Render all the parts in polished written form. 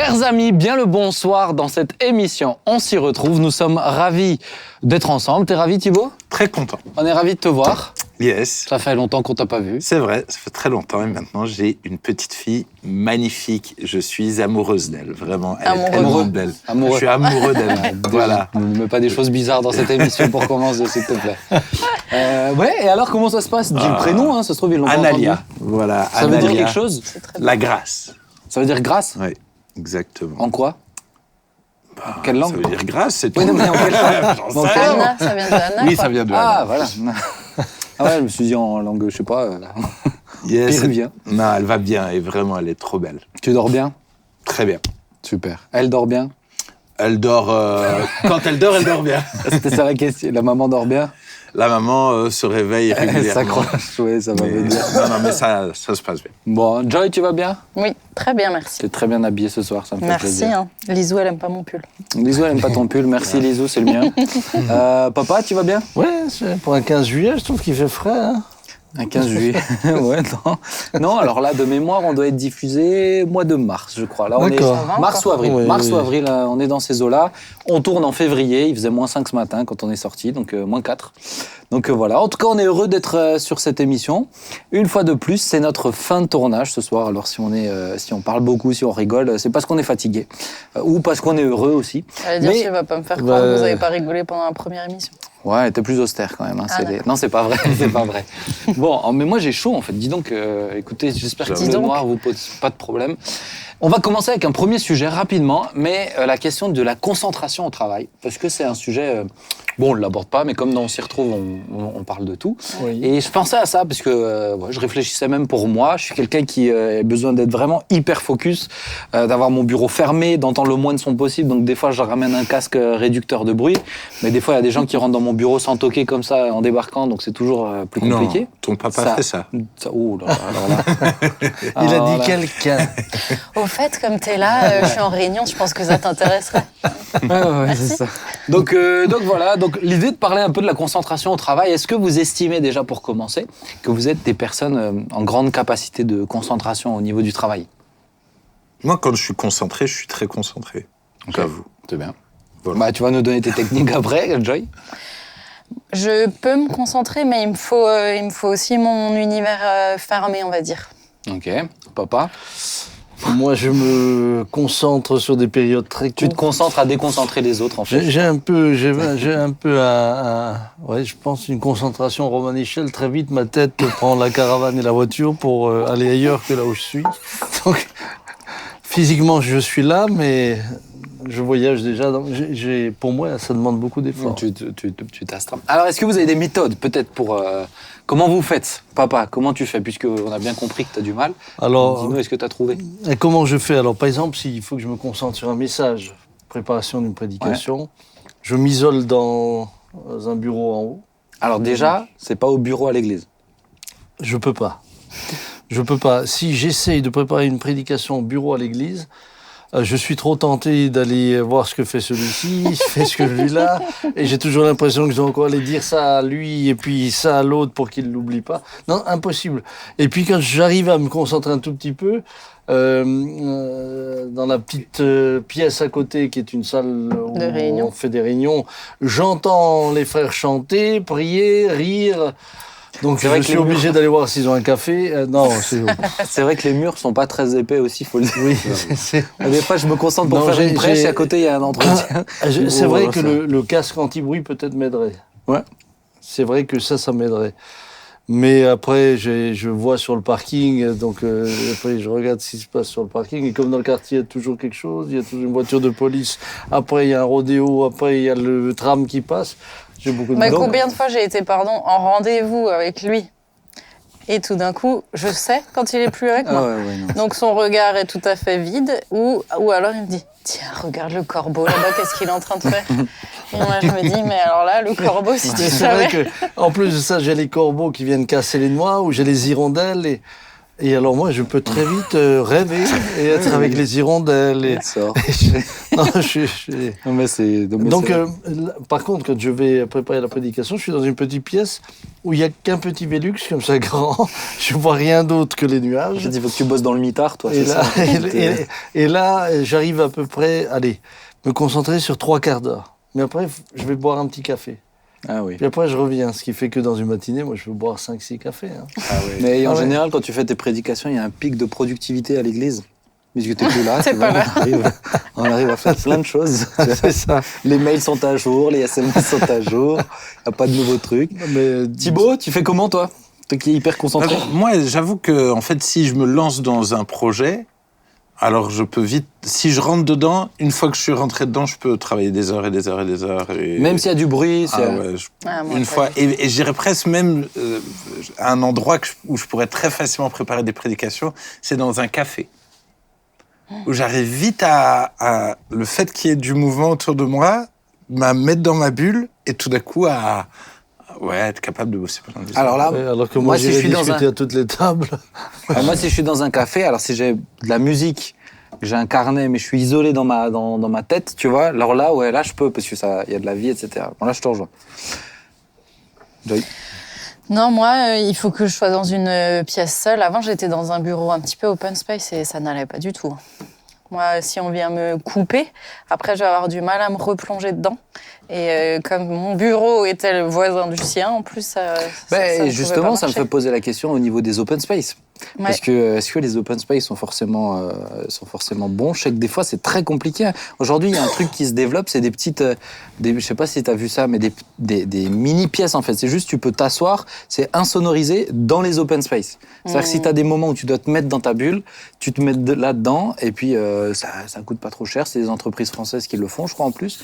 Chers amis, bien le bonsoir dans cette émission. On s'y retrouve, nous sommes ravis d'être ensemble. T'es ravi Thibaut ? Très content. On est ravis de te voir. Yes. Ça fait longtemps qu'on t'a pas vu. C'est vrai, ça fait très longtemps et maintenant j'ai une petite fille magnifique. Je suis amoureuse d'elle, vraiment. Elle est tellement belle. Amoureux. Je suis amoureux d'elle. Voilà. Ne mets pas des choses bizarres dans cette émission pour commencer, s'il te plaît. Ouais, et alors comment ça se passe ? Dis le prénom, ça se trouve ils l'ont pas entendu. Analia. Voilà. Ça veut dire quelque chose ? La grâce. Ça veut dire grâce ? Oui, exactement. En quoi ? Quelle langue ? Ça veut dire grâce, c'est tout. Oui, non, mais en quelle langue ? J'en sais rien. Anna, ça vient de Anna. Oui, quoi. ça vient de Ah, Anna. voilà. Ah ouais, je me suis dit en langue, je sais pas, Yes. péruvien. Non, elle va bien et vraiment, elle est trop belle. Tu dors bien ? Très bien. Super. Elle dort bien ? Elle dort... Quand elle dort bien. C'était ça la question. La maman dort bien ? La maman se réveille Elle régulièrement. s'accroche, ouais, ça va Mais- venir. Non, mais ça se passe bien. Bon, Joy, tu vas bien ? Oui, très bien, merci. Tu es très bien habillée ce soir, ça me fait Merci. plaisir. Hein. Lisou, elle aime pas mon pull. Lisou, elle aime pas ton pull. Merci Lisou, c'est le mien. Papa, tu vas bien ? Ouais, pour un 15 juillet, je trouve qu'il fait frais. Hein. Un 15 juillet. Ouais, non. Non, alors là, de mémoire, on doit être diffusé mois de mars, je crois. Là, on est D'accord. Ça va mars ou avril. Oui, Mars oui. ou avril, on est dans ces eaux-là. On tourne en février. Il faisait -5 ce matin quand on est sorti, donc -4. Donc voilà. En tout cas, on est heureux d'être sur cette émission. Une fois de plus, c'est notre fin de tournage ce soir. Alors si on parle beaucoup, si on rigole, c'est parce qu'on est fatigué ou parce qu'on est heureux aussi. Elle va dire, Mais- tu vas pas me faire croire Bah, que vous n'avez pas rigolé pendant la première émission. Ouais, t'es plus austère quand même. Hein. Ah, d'accord. Non, c'est pas vrai, c'est pas vrai. Bon, mais moi j'ai chaud en fait. Dis donc, écoutez, j'espère que Dis le donc. noir vous pose pas de problème. On va commencer avec un premier sujet rapidement, mais la question de la concentration au travail, parce que c'est un sujet, bon, on ne l'aborde pas, mais comme dans On s'y retrouve, on parle de tout. Oui. Et je pensais à ça parce que je réfléchissais même pour moi. Je suis quelqu'un qui a besoin d'être vraiment hyper focus, d'avoir mon bureau fermé, d'entendre le moins de son possible. Donc des fois, je ramène un casque réducteur de bruit, mais des fois, il y a des gens qui rentrent dans mon bureau sans toquer comme ça en débarquant, donc c'est toujours plus compliqué. Non, ton papa fait ça. Oh là là, alors là. Il Alors a dit là. quelqu'un. Au fait, comme t'es là, je suis en réunion, je pense que ça t'intéresserait. Ouais, c'est ça. Donc voilà, donc l'idée de parler un peu de la concentration au travail, est-ce que vous estimez déjà pour commencer que vous êtes des personnes en grande capacité de concentration au niveau du travail ? Moi, quand je suis concentré, je suis très concentré. J'avoue. C'est bien. Voilà. Bah, tu vas nous donner tes techniques après, Joy ? Je peux me concentrer, mais il me faut aussi mon univers fermé, on va dire. Ok. Papa ? Moi, je me concentre sur des périodes très Tu te courtes. concentres à déconcentrer les autres, en fait. J'ai un peu ouais, je pense une concentration Romanichel. Très vite, ma tête prend la caravane et la voiture pour aller ailleurs que là où je suis. Donc, physiquement, je suis là, mais je voyage déjà. Pour moi, ça demande beaucoup d'efforts. Tu t'astreins. Alors, est-ce que vous avez des méthodes, peut-être, pour... comment vous faites, papa ? Comment tu fais ? Puisqu'on a bien compris que tu as du mal. Alors, Dis-nous, est-ce que tu as trouvé ? et comment je fais? Alors, par exemple, s'il faut que je me concentre sur un message, préparation d'une prédication, je m'isole dans un bureau en haut. Alors déjà, c'est pas au bureau à l'église. Je peux pas. Je peux pas. Si j'essaye de préparer une prédication au bureau à l'église, je suis trop tenté d'aller voir ce que fait celui-ci, fait ce que celui-là, et j'ai toujours l'impression que je dois encore aller dire ça à lui et puis ça à l'autre pour qu'il l'oublie pas. Non, impossible. Et puis quand j'arrive à me concentrer un tout petit peu, dans la petite pièce à côté qui est une salle où De réunion. on fait des réunions, j'entends les frères chanter, prier, rire. Donc C'est vrai je que suis les murs- obligé d'aller voir s'ils ont un café. Non, c'est... C'est vrai que les murs sont pas très épais aussi, faut le dire. Oui, c'est... Des fois, je me concentre pour Non, faire une j'ai- prêche j'ai- et à côté, il y a un entretien. C'est Oh, vrai ça. que le casque anti-bruit peut-être m'aiderait. Ouais. C'est vrai que ça m'aiderait. Mais après, je vois sur le parking, donc après je regarde ce qui se passe sur le parking. Et comme dans le quartier, il y a toujours quelque chose, il y a toujours une voiture de police. Après, il y a un rodéo, après, il y a le tram qui passe. J'ai beaucoup de Mais mal. combien de fois j'ai été, en rendez-vous avec lui et tout d'un coup, je sais quand il est plus avec moi. ouais, non. Donc son regard est tout à fait vide, ou alors il me dit « Tiens, regarde le corbeau là-bas, qu'est-ce qu'il est en train de faire ?» Et moi je me dis « Mais alors là, le corbeau, si tu C'est vrai savais que, en plus de ça, j'ai les corbeaux qui viennent casser les noix, ou j'ai les hirondelles. Et Et alors moi, je peux très vite rêver et être avec les hirondelles. Et... Non, Non, mais c'est... Donc, par contre, quand je vais préparer la prédication, je suis dans une petite pièce où il n'y a qu'un petit Vélux, comme ça, grand. Je ne vois rien d'autre que les nuages. Il faut que tu bosses dans le mitard, toi, Et c'est là, ça. et là, j'arrive à peu près, me concentrer sur 3 quarts d'heure. Mais après, je vais boire un petit café. Ah oui. Puis après, je reviens. Ce qui fait que dans une matinée, moi, je peux boire 5-6 cafés. Hein. Ah oui. Mais en Ah ouais. général, quand tu fais tes prédications, il y a un pic de productivité à l'église. Puisque tu n'es plus là, T'es tu pas vois, là. on arrive à faire plein de choses. C'est ça. Les mails sont à jour, les SMS sont à jour, il n'y a pas de nouveaux trucs. Mais Thibaut, tu fais comment toi? Toi qui es hyper concentré. Moi, j'avoue que, en fait, si je me lance dans un projet, alors je peux vite. Si je rentre dedans, une fois que je suis rentré dedans, je peux travailler des heures et des heures et des heures. Et... Même s'il y a du bruit, Ah ouais, Moi, une pas fois. du Et j'irais presque même à un endroit où je pourrais très facilement préparer des prédications, c'est dans un café. Où j'arrive vite à le fait qu'il y ait du mouvement autour de moi, m'a mettre dans ma bulle et tout d'un coup à être capable de bosser pendant des Alors là, Ouais, alors que moi, moi, si j'irais je suis dans discuter un- à toutes les tables. moi, si je suis dans un café, alors si j'ai de la musique, j'ai un carnet, mais je suis isolé dans ma tête, tu vois, alors là, ouais, là, je peux, parce que ça, il y a de la vie, etc. Bon, là, je te rejoins. Joy. Non, moi, il faut que je sois dans une pièce seule. Avant, j'étais dans un bureau un petit peu open space et ça n'allait pas du tout. Moi, si on vient me couper, après, je vais avoir du mal à me replonger dedans. Et comme mon bureau était le voisin du sien, en plus, ça ne pouvait justement, pas ça me marcher. fait poser la question au niveau des open space. Ouais. Parce que est-ce que les open space sont forcément bons? Je sais que des fois c'est très compliqué. Aujourd'hui, il y a un truc qui se développe, c'est des petites, je sais pas si tu as vu ça, mais des mini pièces en fait. C'est juste tu peux t'asseoir, c'est insonorisé dans les open space. C'est-à-dire que si tu as des moments où tu dois te mettre dans ta bulle, tu te mets là-dedans et puis ça coûte pas trop cher. C'est des entreprises françaises qui le font, je crois en plus,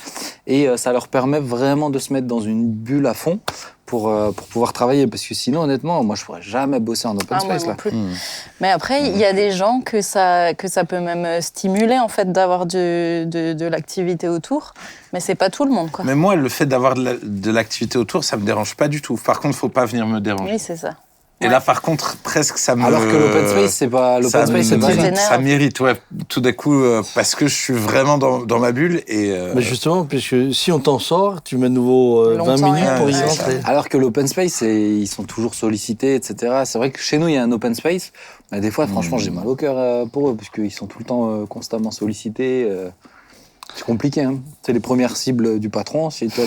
et ça leur permet vraiment de se mettre dans une bulle à fond. Pour pouvoir travailler, parce que sinon, honnêtement, moi, je pourrais jamais bosser en open Ah, moi space. non Là. plus. Mais après, il y a des gens que ça peut même stimuler, en fait, d'avoir de l'activité autour. Mais c'est pas tout le monde, quoi. Mais moi, le fait d'avoir de l'activité autour, ça me dérange pas du tout. Par contre, faut pas venir me déranger. Oui, c'est ça. Et là, par contre, presque ça me. Alors que l'open space, c'est pas l'open space, c'est pas ça. t'énerve. Ça m'irrite, ouais. Tout d'un coup, parce que je suis vraiment dans ma bulle et. Mais justement, puisque si on t'en sort, tu mets de nouveau 20 Longtemps, minutes pour y ouais, rentrer. Alors que l'open space, ils sont toujours sollicités, etc. C'est vrai que chez nous, il y a un open space. Mais des fois, franchement, j'ai mal au cœur pour eux, parce qu'ils sont tout le temps constamment sollicités. C'est compliqué, hein. C'est les premières cibles du patron. Si toi,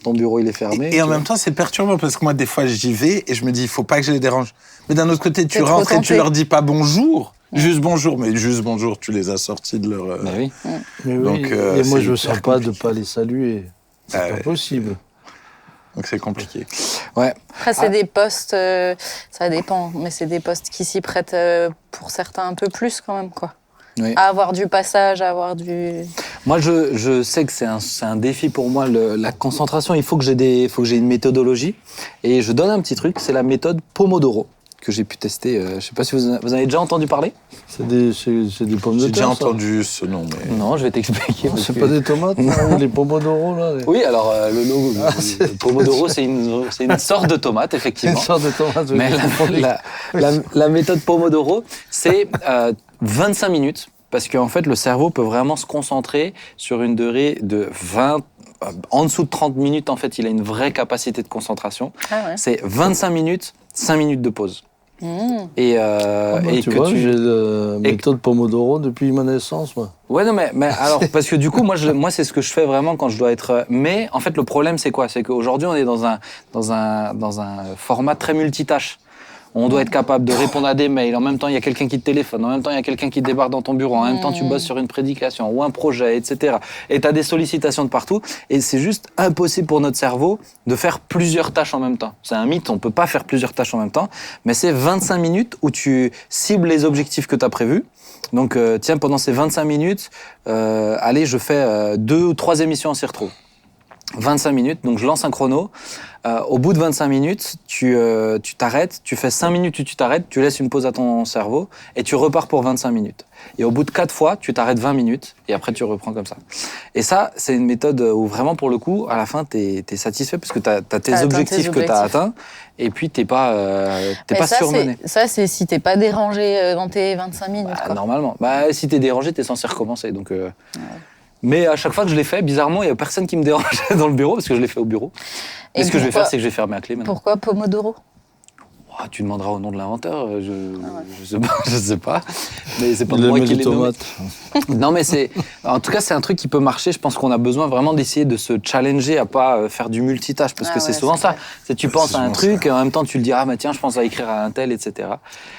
ton bureau il est fermé. Et en même temps, c'est perturbant parce que moi, des fois, j'y vais et je me dis, il faut pas que je les dérange. Mais d'un autre côté, tu T'es trop rentres et tu tenté. leur dis pas bonjour. Juste bonjour, mais juste bonjour, tu les as sortis de leur. Mais oui. Mais oui, Donc, et moi, c'est je ne hyper sens pas de ne compliqué. pas les saluer. C'est Ah pas ouais. possible. Donc c'est compliqué. Ouais. Après, c'est des postes, ça dépend, mais c'est des postes qui s'y prêtent pour certains un peu plus quand même, quoi. Oui. À avoir du passage, à avoir du... Moi, je sais que c'est un défi pour moi, la concentration. Il faut que j'ai une méthodologie. Et je donne un petit truc, c'est la méthode Pomodoro, que j'ai pu tester. Je ne sais pas si vous en avez déjà entendu parler. C'est des pommes de J'ai terre. déjà ça. entendu ce nom, mais. Non, je vais t'expliquer. Non, parce c'est que- pas des tomates, non, les pomodoro, là. Oui, alors le logo, le Pomodoro, c'est une sorte de tomate, Une effectivement. sorte de tomate. Mais la méthode Pomodoro, c'est 25 minutes, parce qu'en fait, le cerveau peut vraiment se concentrer sur une durée de 20... En dessous de 30 minutes, en fait, il a une vraie capacité de concentration. Ah ouais. C'est 25 minutes, 5 minutes de pause. Et, et tu que vois, tu... j'ai la méthode Pomodoro depuis ma naissance, moi. Ouais, non, mais alors, parce que du coup, moi, c'est ce que je fais vraiment quand je dois être. Mais en fait, le problème, c'est quoi? C'est qu'aujourd'hui, on est dans un format très multitâche. On doit être capable de répondre à des mails. En même temps, il y a quelqu'un qui te téléphone. En même temps, il y a quelqu'un qui débarque dans ton bureau. En même temps, tu bosses sur une prédication ou un projet, etc. Et tu as des sollicitations de partout. Et c'est juste impossible pour notre cerveau de faire plusieurs tâches en même temps. C'est un mythe, on ne peut pas faire plusieurs tâches en même temps. Mais c'est 25 minutes où tu cibles les objectifs que tu as prévus. Donc, tiens, pendant ces 25 minutes, allez, je fais 2 ou 3 émissions en Cirtro. 25 minutes, donc je lance un chrono. Au bout de 25 minutes, tu t'arrêtes, tu fais 5 minutes où tu t'arrêtes, tu laisses une pause à ton cerveau et tu repars pour 25 minutes. Et au bout de 4 fois, tu t'arrêtes 20 minutes et après tu reprends comme ça. Et ça, c'est une méthode où vraiment pour le coup, à la fin, t'es satisfait parce que t'as tes objectifs que t'as atteints et puis t'es pas surmené. Ça, c'est si t'es pas dérangé dans tes 25 minutes. Bah, quoi. normalement. Bah, si t'es dérangé, t'es censé recommencer. Donc, Mais à chaque fois que je l'ai fait, bizarrement, il n'y a personne qui me dérangeait dans le bureau parce que je l'ai fait au bureau. Et ce que je vais faire, c'est que je vais fermer la clé maintenant. Pourquoi Pomodoro? Tu demanderas au nom de l'inventeur, je sais pas. Mais c'est pas moi qui l'ai nommé. Non, mais en tout cas, c'est un truc qui peut marcher. Je pense qu'on a besoin vraiment d'essayer de se challenger à pas faire du multitâche parce que c'est souvent ça. C'est tu penses à un truc et en même temps tu le dis tiens, je pense à écrire à un tel, etc.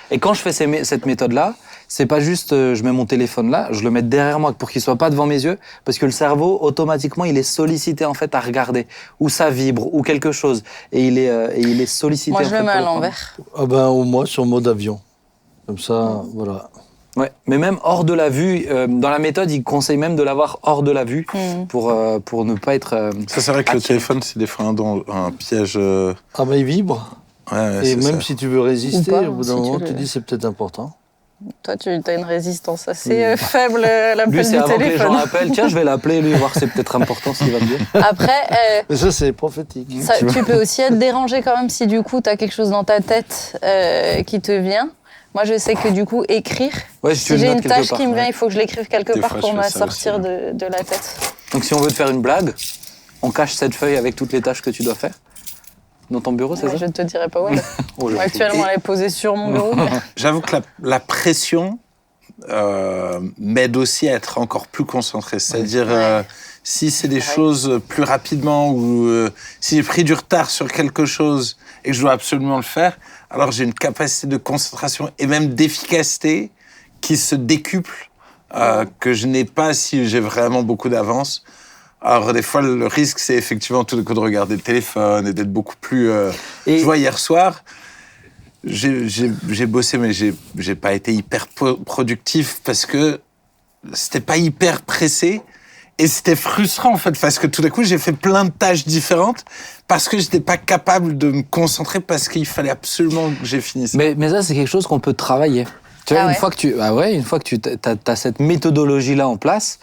Et quand je fais cette méthode-là, c'est pas juste je mets mon téléphone là, je le mets derrière moi pour qu'il soit pas devant mes yeux, parce que le cerveau automatiquement il est sollicité en fait à regarder, ou ça vibre ou quelque chose, et il est sollicité. Moi je le mets à l'envers. Ou moi sur mode avion, comme ça, voilà. Ouais, mais même hors de la vue, dans la méthode, il conseille même de l'avoir hors de la vue pour ne pas être. Ça c'est vrai que le téléphone c'est des fois un piège. Il vibre. Ouais, et même si tu veux résister, pas, au bout d'un moment, tu dis c'est peut-être important. Toi, tu as une résistance assez faible à l'appel lui, du c'est avant téléphone. Que les gens l'appellent. Tiens, je vais l'appeler, lui, voir si c'est peut-être important ce qu'il va me dire. Après, mais ça, c'est prophétique. Tu peux aussi être dérangé quand même si du coup, tu as quelque chose dans ta tête qui te vient. Moi, je sais que du coup, écrire, si j'ai une tâche qui me vient, il faut que je l'écrive quelque part pour me sortir de la tête. Donc, si on veut te faire une blague, on cache cette feuille avec toutes les tâches que tu dois faire. Dans ton bureau, c'est ça? Je ne te dirai pas où elle est. Actuellement, elle est posée sur mon bureau. J'avoue que la pression m'aide aussi à être encore plus concentré. C'est-à-dire, si c'est des choses plus rapidement ou si j'ai pris du retard sur quelque chose et que je dois absolument le faire, alors j'ai une capacité de concentration et même d'efficacité qui se décuple, que je n'ai pas si j'ai vraiment beaucoup d'avance. Alors, des fois, le risque, c'est effectivement tout d'un coup de regarder le téléphone et d'être beaucoup plus... Je vois, hier soir, j'ai bossé, mais j'ai pas été hyper productif parce que c'était pas hyper pressé. Et c'était frustrant, en fait, parce que tout d'un coup, j'ai fait plein de tâches différentes parce que j'étais pas capable de me concentrer parce qu'il fallait absolument que j'ai fini ça. Mais ça, c'est quelque chose qu'on peut travailler. Tu vois, une fois que tu as cette méthodologie-là en place,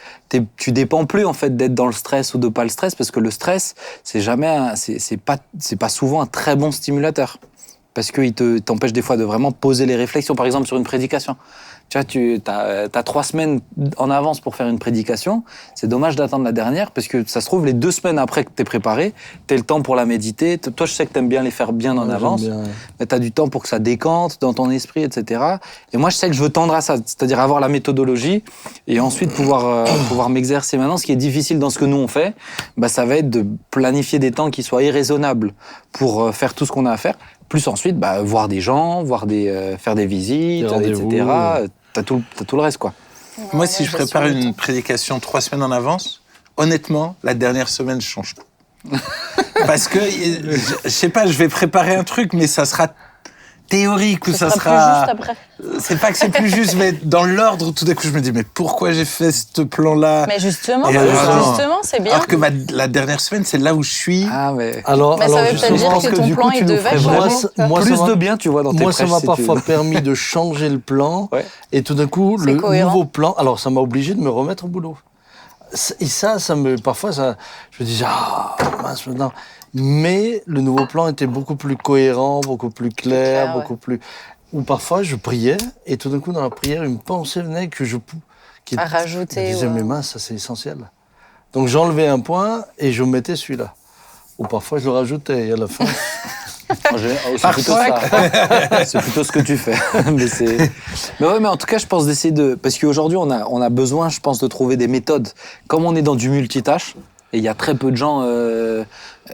tu dépends plus en fait d'être dans le stress ou de pas le stress, parce que le stress, c'est pas souvent un très bon stimulateur, parce qu'il t'empêche des fois de vraiment poser les réflexions. Par exemple, sur une prédication. Tu vois, tu as 3 semaines en avance pour faire une prédication. C'est dommage d'attendre la dernière, parce que ça se trouve, les 2 semaines après que t'es préparé, t'as le temps pour la méditer. Toi, je sais que t'aimes bien les faire bien en avance, mais t'as du temps pour que ça décante dans ton esprit, etc. Et moi, je sais que je veux tendre à ça, c'est-à-dire avoir la méthodologie et ensuite pouvoir m'exercer. Maintenant, ce qui est difficile dans ce que nous on fait, ça va être de planifier des temps qui soient irraisonnables pour faire tout ce qu'on a à faire. Plus ensuite, voir des gens, faire des visites, etc. T'as tout le reste, quoi. Moi, si je prépare une prédication 3 semaines en avance, honnêtement, la dernière semaine, je change tout. Parce que, je sais pas, je vais préparer un truc, mais ça sera théorique ou ça sera... plus juste après. C'est pas que c'est plus juste, mais dans l'ordre, tout d'un coup, je me dis, mais pourquoi j'ai fait ce plan-là? Mais justement, c'est bien. Alors que la dernière semaine, c'est là où je suis. Alors, ça veut peut-être dire que ton plan, il devait changer. Plus de bien, tu vois, dans tes prêches. Moi, ça m'a parfois permis de changer le plan. Et tout d'un coup, le nouveau plan... Alors, ça m'a obligé de me remettre au boulot. Et parfois, je me disais, mince, maintenant... Mais le nouveau plan était beaucoup plus cohérent, beaucoup plus clair, beaucoup plus... Ou parfois, je priais, et tout d'un coup, dans la prière, une pensée venait à rajouter. Je disais, mais mince, ça c'est essentiel. Donc j'enlevais un point, et je mettais celui-là. Ou parfois, je le rajoutais, et à la fin... C'est plutôt ça. C'est plutôt ce que tu fais. mais en tout cas, je pense d'essayer de... Parce qu'aujourd'hui, on a besoin, je pense, de trouver des méthodes. Comme on est dans du multitâche, et il y a très peu de gens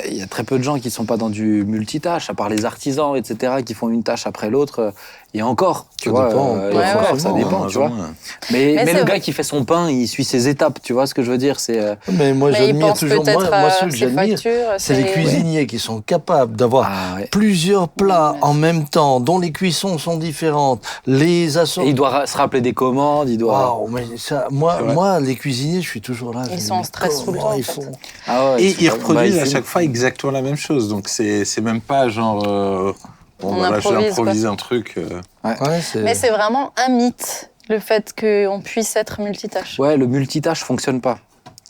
Il y a très peu de gens qui ne sont pas dans du multitâche, à part les artisans, etc., qui font une tâche après l'autre. Et encore, tu Ça vois, dépend. et Ouais, encore, ouais. ça dépend, tu vois. Mais Mais le c'est gars vrai. qui fait son pain, il suit ses étapes, tu vois ce que je veux dire, c'est... Mais moi, Mais il j'admire pense toujours. peut-être Moi, ceux à que ses j'admire, factures. c'est les cuisiniers qui sont capables d'avoir Ah, ouais. plusieurs plats en même temps, dont les cuissons sont différentes, les Et il assorts. doit se rappeler des commandes, il doit... Waouh, mais ça, C'est vrai. moi, les cuisiniers, je suis toujours là. je Ils me sont dis, en stress tout le comment temps, en ils fait. font Ah ouais, Et c'est ils pas- reproduisent bah, à il chaque fois exactement la même chose. Donc c'est même pas genre bon On voilà, j'ai improvise, improvisé un truc. Ouais, c'est... Mais c'est vraiment un mythe, le fait qu'on puisse être multitâche. Ouais, le multitâche fonctionne pas.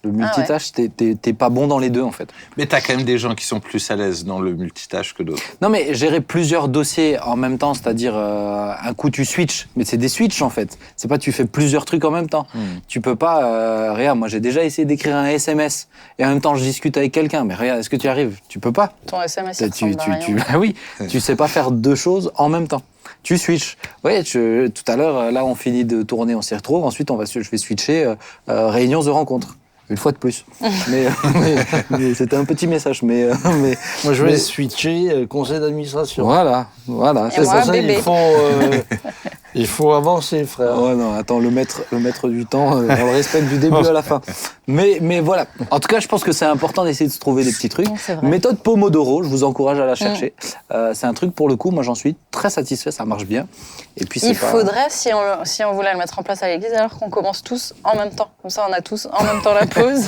Le multitâche, t'es pas bon dans les deux, en fait. Mais t'as quand même des gens qui sont plus à l'aise dans le multitâche que d'autres. Non, mais gérer plusieurs dossiers en même temps, c'est-à-dire un coup tu switches, mais c'est des switches en fait. C'est pas tu fais plusieurs trucs en même temps. Tu peux pas, regarde, moi j'ai déjà essayé d'écrire un SMS et en même temps je discute avec quelqu'un, mais regarde, est-ce que tu y arrives? Tu peux pas. Ton SMS, il ressemble à rien. Ah oui, tu sais pas faire deux choses en même temps. Tu switches. Ouais, tout à l'heure, là on finit de tourner, on s'y retrouve. Ensuite, je vais switcher réunions de rencontres. Une fois de plus. mais c'était un petit message. Mais Moi, je vais mais- switcher conseil d'administration. voilà. Et C'est moi, pour ça bébé. il faut avancer, frère. Ouais, non, attends, le maître du temps, on le respecte du début à la fin. Mais voilà. En tout cas, je pense que c'est important d'essayer de se trouver des petits trucs. C'est vrai. Méthode Pomodoro, je vous encourage à la chercher. C'est un truc, pour le coup, moi j'en suis très satisfait, ça marche bien. Et puis, Il faudrait, si on voulait le mettre en place à l'église, alors qu'on commence tous en même temps. Comme ça, on a tous en même temps la pause.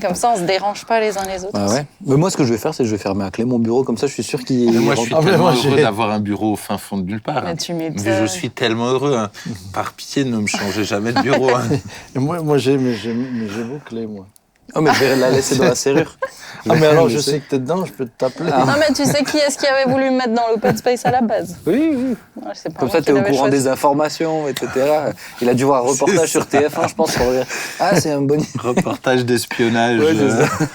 Comme ça, on se dérange pas les uns les autres. Ah ouais. Mais moi, ce que je vais faire, c'est que je vais fermer à clé mon bureau, comme ça, je suis sûr qu'il. Mais moi je suis Ah, mais tellement moi, heureux j'ai- d'avoir un bureau au fin fond de nulle part. Mais tu m'étonnes. Mais je suis tellement heureux. Hein. Par pitié, ne me changez jamais de bureau. Hein. Et moi j'ai vos clés, moi. Oh, mais je vais la laisser dans la serrure. Ah, mais alors, je laisser. sais que t'es dedans, je peux t'appeler. Non, mais tu sais qui est-ce qui avait voulu me mettre dans l'open space à la base? Oui, oui. Ouais, c'est pas Comme moi ça, qui tu es au l'avais courant choisi. des informations, etc. Il a dû voir un reportage sur TF1, je pense, pour dire ah, c'est un bon. Reportage d'espionnage. Ouais, c'est ça.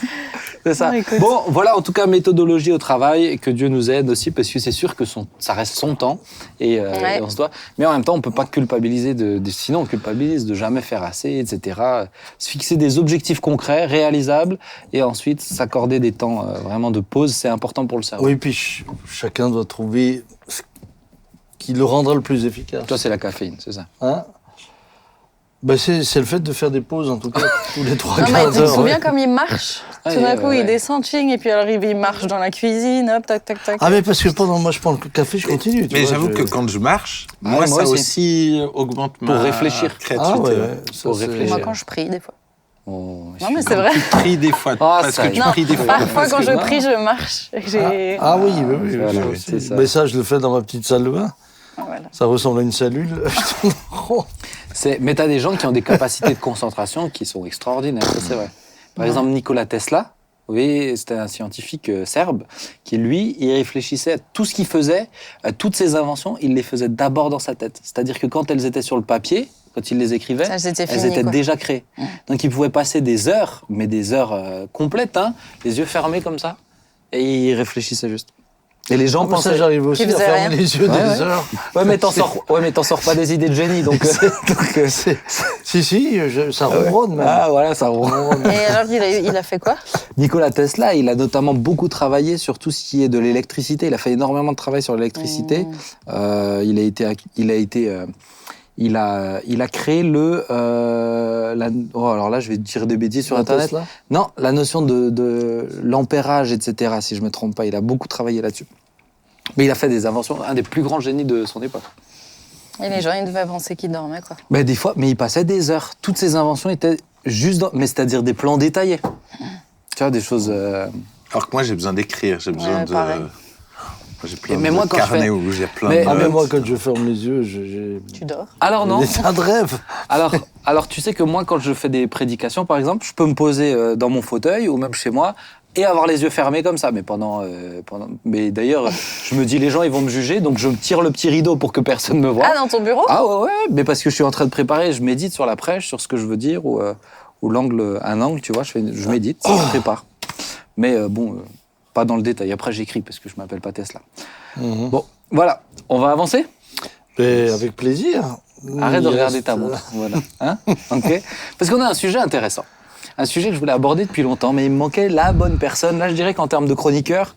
C'est ça. Ouais, écoute. Bon, voilà, en tout cas, méthodologie au travail, et que Dieu nous aide aussi, parce que c'est sûr que ça reste son temps, et Ouais. on se doit. Mais en même temps, on peut pas culpabiliser, sinon on culpabilise de jamais faire assez, etc. Se fixer des objectifs concrets, réalisables, et ensuite s'accorder des temps vraiment de pause, c'est important pour le cerveau. Oui, puis chacun doit trouver ce qui le rendra le plus efficace. Toi, c'est la caféine, c'est ça. Hein? Ben, c'est le fait de faire des pauses, en tout cas, tous les 3 Non, mais quarts tu te d'heure. souviens ouais. comme il marche? Ouais, Tout d'un ouais, coup, ouais. il descend, ching, et puis alors il marche dans la cuisine, hop, tac, tac, tac. Ah, mais parce que pendant moi, je prends le café, je continue. tu Mais vois, j'avoue je- que quand je marche, Ah, moi, moi ça aussi. aussi augmente ma Pour réfléchir. créativité. Ah, ouais, ouais. Ça, Pour c'est- réfléchir. Moi, quand je prie, des fois. Oh, Non, mais c'est vrai. Tu tries des fois. Ah, parce ça que y est. tu Non, pries des fois. parfois, parce quand que- je prie, je marche. Et j'ai... Ah oui, oui, oui. Voilà, ça oui, aussi. c'est ça. Mais ça, je le fais dans ma petite salle de bain. Voilà. Ça ressemble à une cellule. Je tourne en rond. Mais tu as des gens qui ont des capacités de concentration qui sont extraordinaires, ça c'est vrai. Par exemple, Nikola Tesla, oui, c'était un scientifique serbe qui, lui, il réfléchissait à tout ce qu'il faisait, à toutes ses inventions, il les faisait d'abord dans sa tête. C'est-à-dire que quand elles étaient sur le papier, quand il les écrivait, Ça, c'était elles fini, étaient quoi. déjà créées. Donc il pouvait passer des heures, mais des heures complètes, hein, les yeux fermés comme ça, et il réfléchissait juste. Et les gens Ah, mais ça, pensaient... j'arrive aussi à faisait fermer rien. les yeux Ouais, des ouais. heures. Ouais, mais t'en sors pas des idées de génie, donc... Si, ça ronronne, même. Ah, voilà, ça ronronne. Et alors, il a fait quoi? Nikola Tesla, il a notamment beaucoup travaillé sur tout ce qui est de l'électricité. Il a fait énormément de travail sur l'électricité. Il a créé alors là, je vais dire des bêtises sur Internet. Tesla. Non, la notion de l'ampérage, etc., si je me trompe pas. Il a beaucoup travaillé là-dessus. Mais il a fait des inventions, un des plus grands génies de son époque. Et les gens, ils devaient penser qu'il dormait, quoi. Mais des fois, il passait des heures. Toutes ces inventions étaient juste mais c'est-à-dire des plans détaillés. Tu vois, des choses... Alors que moi, j'ai besoin d'écrire. J'ai besoin de. pareil. J'ai plein Mais de moi, quand je carnets fais- où j'ai plein Mais- de. Ah, mais notes. moi, quand je ferme les yeux, j'ai Tu dors. Alors non. des tas de rêves. Alors, tu sais que moi, quand je fais des prédications, par exemple, je peux me poser dans mon fauteuil ou même chez moi et avoir les yeux fermés comme ça. Mais mais d'ailleurs, je me dis, les gens, ils vont me juger, donc je tire le petit rideau pour que personne me voie. Ah, dans ton bureau? Ah ouais, mais parce que je suis en train de préparer, je médite sur la prêche, sur ce que je veux dire ou un angle, tu vois, je médite, je prépare. Mais pas dans le détail. Après, j'écris parce que je m'appelle pas Tesla. Bon, voilà, on va avancer. Mais avec plaisir. Arrête de Il regarder reste, ta montre. Voilà. Hein, ok. Parce qu'on a un sujet intéressant. un sujet que je voulais aborder depuis longtemps, mais il me manquait la bonne personne. Là, je dirais qu'en termes de chroniqueur,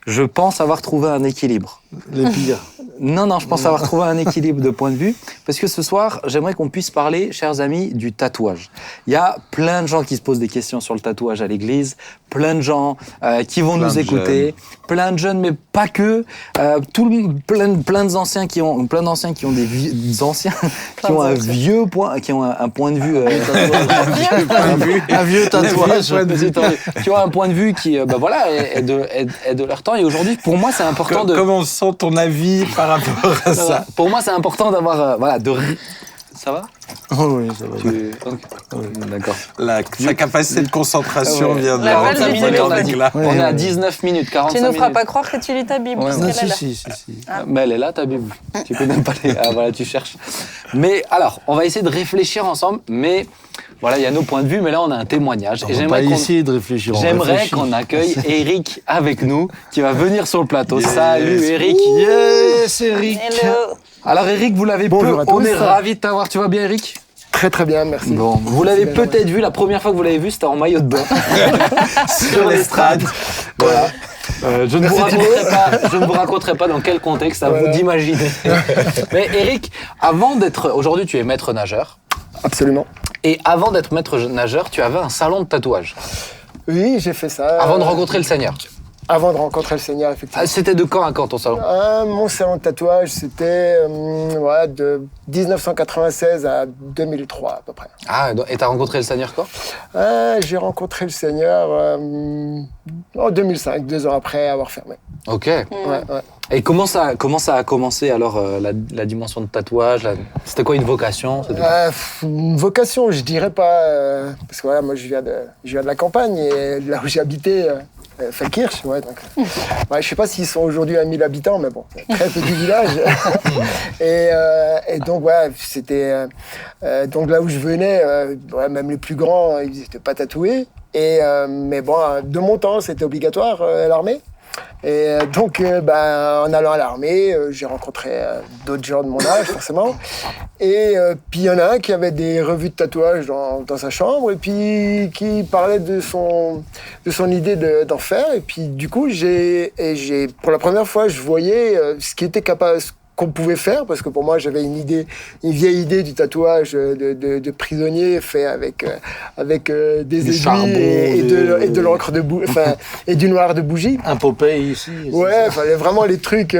je pense avoir trouvé un équilibre. Les pires. Non, je pense avoir trouvé un équilibre de point de vue. Parce que ce soir, j'aimerais qu'on puisse parler, chers amis, du tatouage. Il y a plein de gens qui se posent des questions sur le tatouage à l'église, plein de gens qui vont nous écouter, plein de jeunes, mais pas que. Plein d'anciens qui ont un vieux point, qui ont un point de vue. Un vieux tatouage. Qui ont un point de vue qui, est de leur temps. Et aujourd'hui, pour moi, c'est important de. Comment sent ton avis par rapport à ça? Pour moi, c'est important d'avoir, Ça va? Oh oui, ça va. D'accord. Sa capacité de concentration vient de La la balle minutes, on a dit. là. On est à 19 minutes, 45 Tu ne minutes. feras pas croire que tu lis ta Bible, Ouais, parce qu'elle est là. Si. Mais elle est là, ta Bible. Tu peux même pas les... Ah voilà, tu cherches. Mais alors, on va essayer de réfléchir ensemble, mais voilà, il y a nos points de vue, mais là, on a un témoignage. On va pas essayer de réfléchir. J'aimerais qu'on accueille Eric avec nous, qui va venir sur le plateau. Yes. Salut Eric. Yes, Eric. Hello. Alors Eric, vous l'avez Bonjour à tous. on est ravis de t'avoir. Tu vas bien Eric? Très très bien, merci. Bon, vous l'avez Merci, peut-être vu, la première fois que vous l'avez vu, c'était en maillot de bain. Sur l'estrade. Voilà. Je ne vous raconterai pas dans quel contexte, à vous d'imaginer. Mais Eric, avant d'être... Aujourd'hui, tu es maître nageur. Absolument. Et avant d'être maître nageur, tu avais un salon de tatouage. Oui, j'ai fait ça. Avant de rencontrer le Seigneur. Avant de rencontrer le Seigneur, effectivement. Ah, c'était de quand à quand ton salon? Mon salon de tatouage, c'était de 1996 à 2003 à peu près. Ah, et t'as rencontré le Seigneur quand? J'ai rencontré le Seigneur en 2005, 2 ans après avoir fermé. Ok. Ouais. Et comment ça a commencé alors la dimension de tatouage C'était quoi une vocation? Une vocation, je dirais pas, parce que voilà, moi je viens de la campagne et là où j'ai habité, Feldkirch, ouais, donc, je sais pas s'ils sont aujourd'hui à 1000 habitants, mais bon, très petit village. et donc ouais, c'était donc là où je venais, même les plus grands, ils n'étaient pas tatoués. Mais bon, de mon temps, c'était obligatoire l'armée. Et donc, en allant à l'armée, j'ai rencontré d'autres gens de mon âge, forcément. Et puis, il y en a un qui avait des revues de tatouage dans sa chambre et puis qui parlait de son idée d'en faire. Et puis, du coup, pour la première fois, je voyais ce qui était capable... qu'on pouvait faire, parce que pour moi, j'avais une vieille idée du tatouage de prisonnier fait avec des aiguilles et de l'encre et du noir de bougie. Un Popeye ici. Ouais, fallait vraiment les trucs,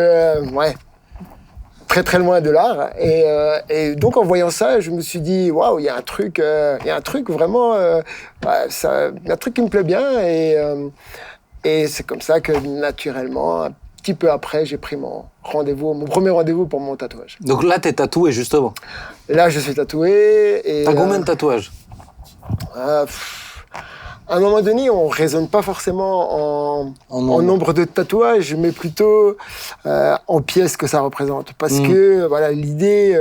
très très loin de l'art. Et donc en voyant ça, je me suis dit, waouh, il y a un truc vraiment, un truc qui me plaît bien. Et c'est comme ça que naturellement, un petit peu après, j'ai pris mon premier rendez-vous pour mon tatouage. Donc là, t'es tatoué, justement. Là, je suis tatoué. T'as combien de tatouages? À un moment donné, on ne raisonne pas forcément en nombre de tatouages, mais plutôt en pièces que ça représente. Parce que voilà, l'idée,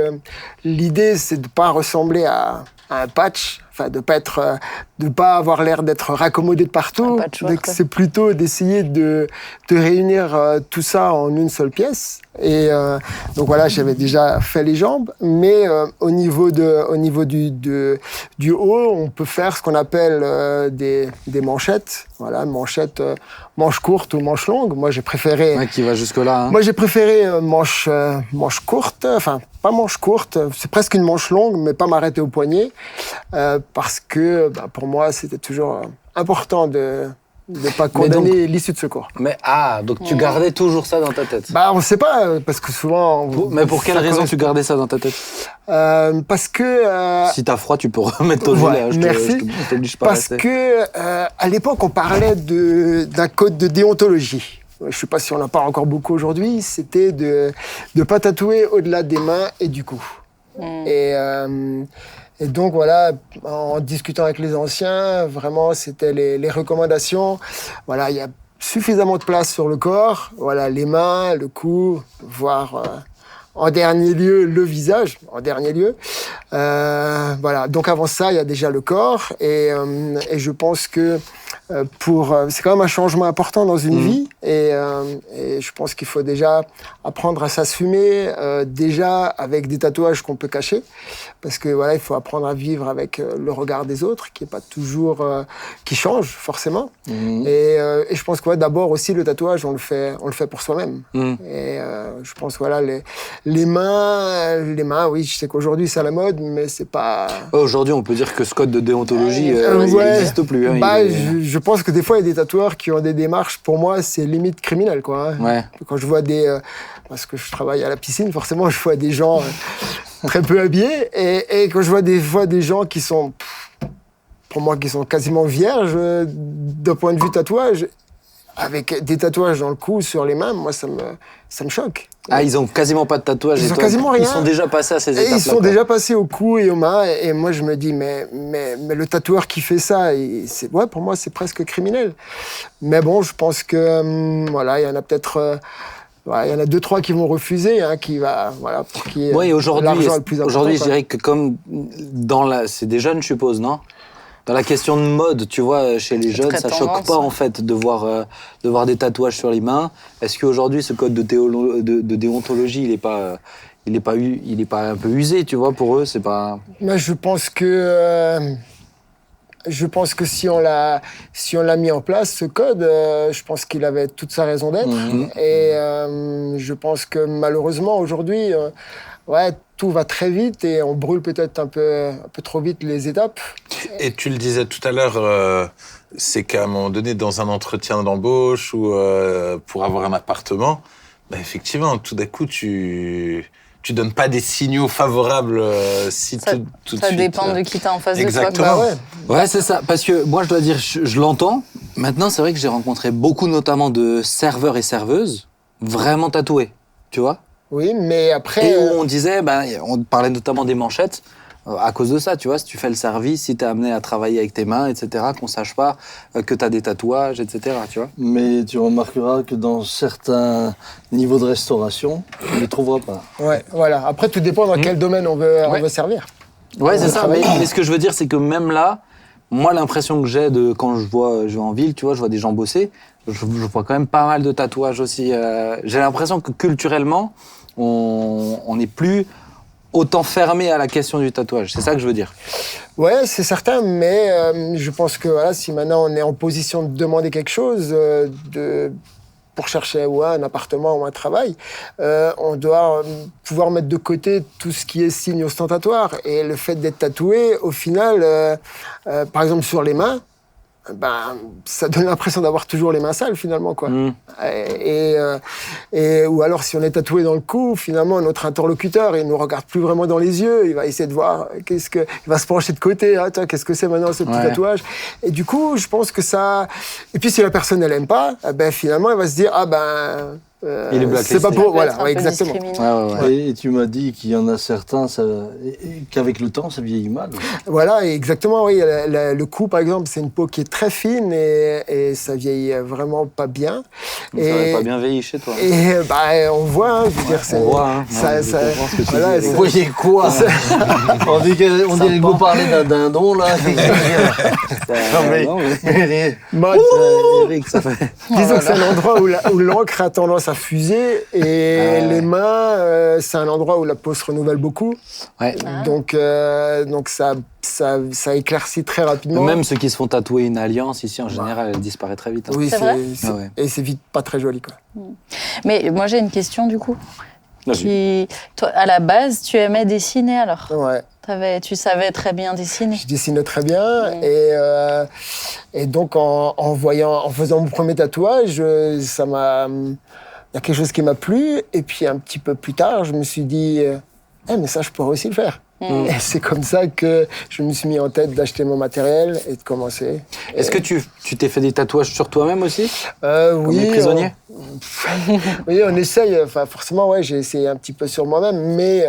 c'est de ne pas ressembler à un patch, de pas avoir l'air d'être raccommodé de partout. Donc c'est plutôt d'essayer de réunir tout ça en une seule pièce. Et donc voilà, j'avais déjà fait les jambes, mais au niveau du haut, on peut faire ce qu'on appelle des manchettes. Voilà, manche courte ou manche longue. Moi, j'ai préféré. Ouais, qui va jusque là. Hein. Moi, j'ai préféré manche courte. Enfin, pas manche courte. C'est presque une manche longue, mais pas m'arrêter au poignet, parce que pour moi, c'était toujours important de ne pas condamner l'issue de secours. Mais donc tu gardais toujours ça dans ta tête? On ne sait pas, parce que souvent... Mais pour quelle raison tu gardais ça dans ta tête? Parce que... Si t'as froid, tu peux remettre ton gilet. Merci. Je t'oblige pas parce que à l'époque, on parlait d'un code de déontologie. Je ne sais pas si on en parle encore beaucoup aujourd'hui. C'était de ne pas tatouer au-delà des mains et du cou. Et donc voilà, en discutant avec les anciens, vraiment c'était les recommandations. Voilà, il y a suffisamment de place sur le corps. Voilà, les mains, le cou, voire en dernier lieu le visage. En dernier lieu, voilà. Donc avant ça, il y a déjà le corps. Et je pense que C'est quand même un changement important dans une vie, et je pense qu'il faut déjà apprendre à s'assumer, déjà avec des tatouages qu'on peut cacher, parce que voilà, il faut apprendre à vivre avec le regard des autres, qui est pas toujours, qui change forcément. Et je pense que d'abord aussi le tatouage, on le fait pour soi-même. Et je pense voilà, les mains, oui, je sais qu'aujourd'hui c'est à la mode, mais c'est pas. Aujourd'hui, on peut dire que ce code de déontologie ouais. n'existe plus. Hein, je pense que des fois, il y a des tatoueurs qui ont des démarches, pour moi, c'est limite criminel, quoi. Hein. Ouais. Quand je vois parce que je travaille à la piscine, forcément, je vois des gens très peu habillés, et quand je vois des gens qui sont, pour moi, qui sont quasiment vierges d'un point de vue tatouage, avec des tatouages dans le cou, sur les mains, moi, ça me choque. Ah, ils ont quasiment pas de tatouage. Ils ont quasiment rien. Ils sont déjà passés à ces étapes-là. Ils sont déjà passés au cou et aux mains. Et moi, je me dis, mais le tatoueur qui fait ça, pour moi, c'est presque criminel. Mais bon, je pense que, voilà, il y en a peut-être... il y en a 2-3 qui vont refuser, hein, pour qui oui, l'argent est le plus important. Aujourd'hui, je dirais que comme c'est des jeunes, je suppose, non ? Dans la question de mode, tu vois, chez les jeunes, ça choque pas en fait de voir des tatouages sur les mains. Est-ce qu'aujourd'hui, ce code de déontologie, il est pas un peu usé, tu vois, pour eux, c'est pas. Mais je pense que si on l'a mis en place, ce code, je pense qu'il avait toute sa raison d'être. Et je pense que malheureusement aujourd'hui, tout va très vite et on brûle peut-être un peu trop vite les étapes. Et tu le disais tout à l'heure, c'est qu'à un moment donné, dans un entretien d'embauche ou pour avoir un appartement, effectivement, tout d'un coup, tu donnes pas des signaux favorables tout de suite. Ça dépend de qui t'as en face de toi. Exactement. Ouais, c'est ça. Parce que moi, je dois dire, je l'entends. Maintenant, c'est vrai que j'ai rencontré beaucoup, notamment de serveurs et serveuses, vraiment tatoués, tu vois. Oui, mais après... Et où on disait, on parlait notamment des manchettes, à cause de ça, tu vois, si tu fais le service, si t'es amené à travailler avec tes mains, etc., qu'on sache pas que t'as des tatouages, etc., tu vois. Mais tu remarqueras que dans certains niveaux de restauration, tu ne les trouveras pas. Ouais, voilà. Après, tout dépend dans quel domaine on veut servir. Ouais, c'est ça. Mais ce que je veux dire, c'est que même là, moi, l'impression que j'ai quand je vais en ville, tu vois, je vois des gens bosser, je vois quand même pas mal de tatouages aussi. J'ai l'impression que culturellement, on n'est plus autant fermé à la question du tatouage. C'est ça que je veux dire. Ouais, c'est certain, mais je pense que si maintenant on est en position de demander quelque chose, pour chercher un appartement ou un travail, on doit pouvoir mettre de côté tout ce qui est signe ostentatoire. Et le fait d'être tatoué, au final, par exemple sur les mains, ça donne l'impression d'avoir toujours les mains sales finalement, quoi. Ou alors si on est tatoué dans le cou, finalement notre interlocuteur il nous regarde plus vraiment dans les yeux, il va essayer de voir il va se pencher de côté, qu'est-ce que c'est maintenant ce petit tatouage. Et du coup je pense que ça, et puis si la personne elle aime pas, finalement elle va se dire il est c'est pas pour, exactement. Et tu m'as dit qu'il y en a certains, qu'avec le temps, ça vieillit mal. Voilà, exactement, oui. Le cou, par exemple, c'est une peau qui est très fine et ça vieillit vraiment pas bien. Ça n'aurait pas bien vieilli chez toi. Et on voit, je veux dire, c'est... On voit, Vous voyez quoi? On dirait que vous parlez d'un dindon, là. Eric, ça fait... Disons que c'est un endroit où l'encre a tendance à fuser et les mains, c'est un endroit où la peau se renouvelle beaucoup. Ouais. Donc ça éclaircit très rapidement. Même ceux qui se font tatouer une alliance, ici, en général, elle disparaît très vite. Hein. Oui, c'est vrai. Et c'est vite pas très joli, quoi. Mais moi, j'ai une question, du coup. Toi, à la base, tu aimais dessiner, alors? Ouais. Tu savais très bien dessiner. Je dessinais très bien et donc en faisant mon premier tatouage, il y a quelque chose qui m'a plu et puis un petit peu plus tard, je me suis dit mais ça je pourrais aussi le faire. Et c'est comme ça que je me suis mis en tête d'acheter mon matériel et de commencer. Est-ce que tu t'es fait des tatouages sur toi-même aussi? Oui. Les prisonniers? Oui, on essaye. Enfin, forcément, j'ai essayé un petit peu sur moi-même, mais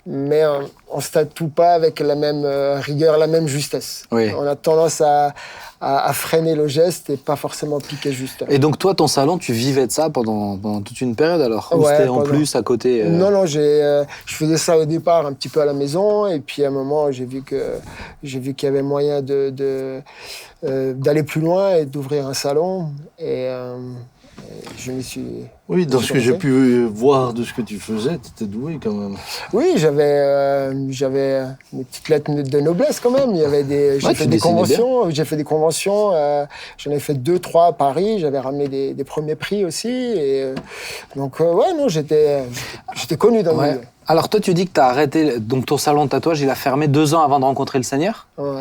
mais on se tatoue pas avec la même rigueur, la même justesse. Oui. On a tendance à freiner le geste et pas forcément piquer juste. Et donc toi, ton salon, tu vivais de ça pendant toute une période alors? Ou Ouais, c'était en pendant- plus à côté Non, je faisais ça au départ un petit peu à la maison, et puis à un moment, j'ai vu qu'il y avait moyen d'aller plus loin et d'ouvrir un salon, et je m'y suis... Oui, dans J'ai ce que j'ai commencé. pu voir de ce que tu faisais, tu étais doué quand même. Oui, j'avais mes petites lettres de noblesse quand même. Il y avait j'ai tu fait des dessinais conventions. J'ai fait des conventions. J'en ai fait 2, 3 à Paris. J'avais ramené des premiers prix aussi. Et donc ouais, non, j'étais connu dans le Ouais. milieu. Alors toi, tu dis que tu as arrêté, donc ton salon de tatouage, il a fermé 2 ans avant de rencontrer le Seigneur. Ouais.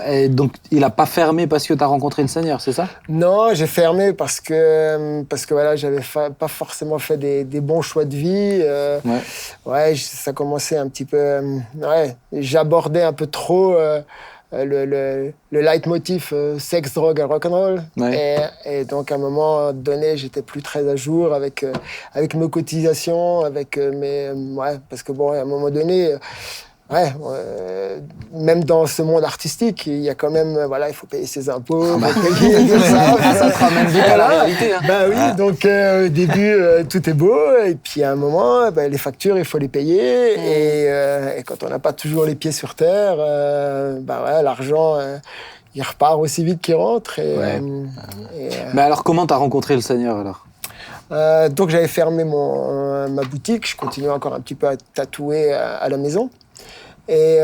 Et donc il a pas fermé parce que tu as rencontré le Seigneur, c'est ça? Non, j'ai fermé parce que voilà, j'avais pas forcément fait des bons choix de vie. Ouais. Ouais, ça commençait un petit peu. Ouais, j'abordais un peu trop le leitmotiv sexe, drogue et rock'n'roll. Ouais. Et donc, à un moment donné, j'étais plus très à jour avec mes cotisations, avec ouais, parce que bon, à un moment donné. Ouais, même dans ce monde artistique, il y a quand même, voilà, il faut payer ses impôts, il faut payer tout ça. Ça te ramène vite à la réalité. Hein. Bah oui, donc au début, tout est beau, et puis à un moment, les factures, il faut les payer, et quand on n'a pas toujours les pieds sur terre, ouais, l'argent, il repart aussi vite qu'il rentre. Ouais. Mais alors comment tu as rencontré le Seigneur alors? Donc j'avais fermé ma boutique, je continuais encore un petit peu à tatouer à la maison. Et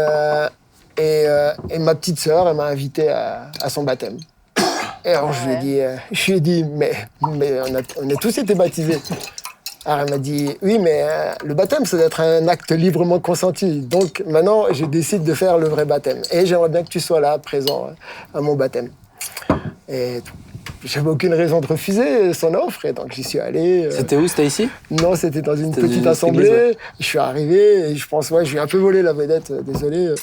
ma petite sœur, elle m'a invité à son baptême. Et alors je lui ai dit, mais on a tous été baptisés. Alors elle m'a dit, oui, mais le baptême, ça doit être un acte librement consenti. Donc maintenant, je décide de faire le vrai baptême. Et j'aimerais bien que tu sois là, présent à mon baptême. Et j'avais aucune raison de refuser son offre, et donc j'y suis allé. C'était où? C'était ici? Non, c'était dans une C'était petite une assemblée. église, ouais. Je suis arrivé et je pense, ouais, je lui ai un peu volé la vedette, désolé.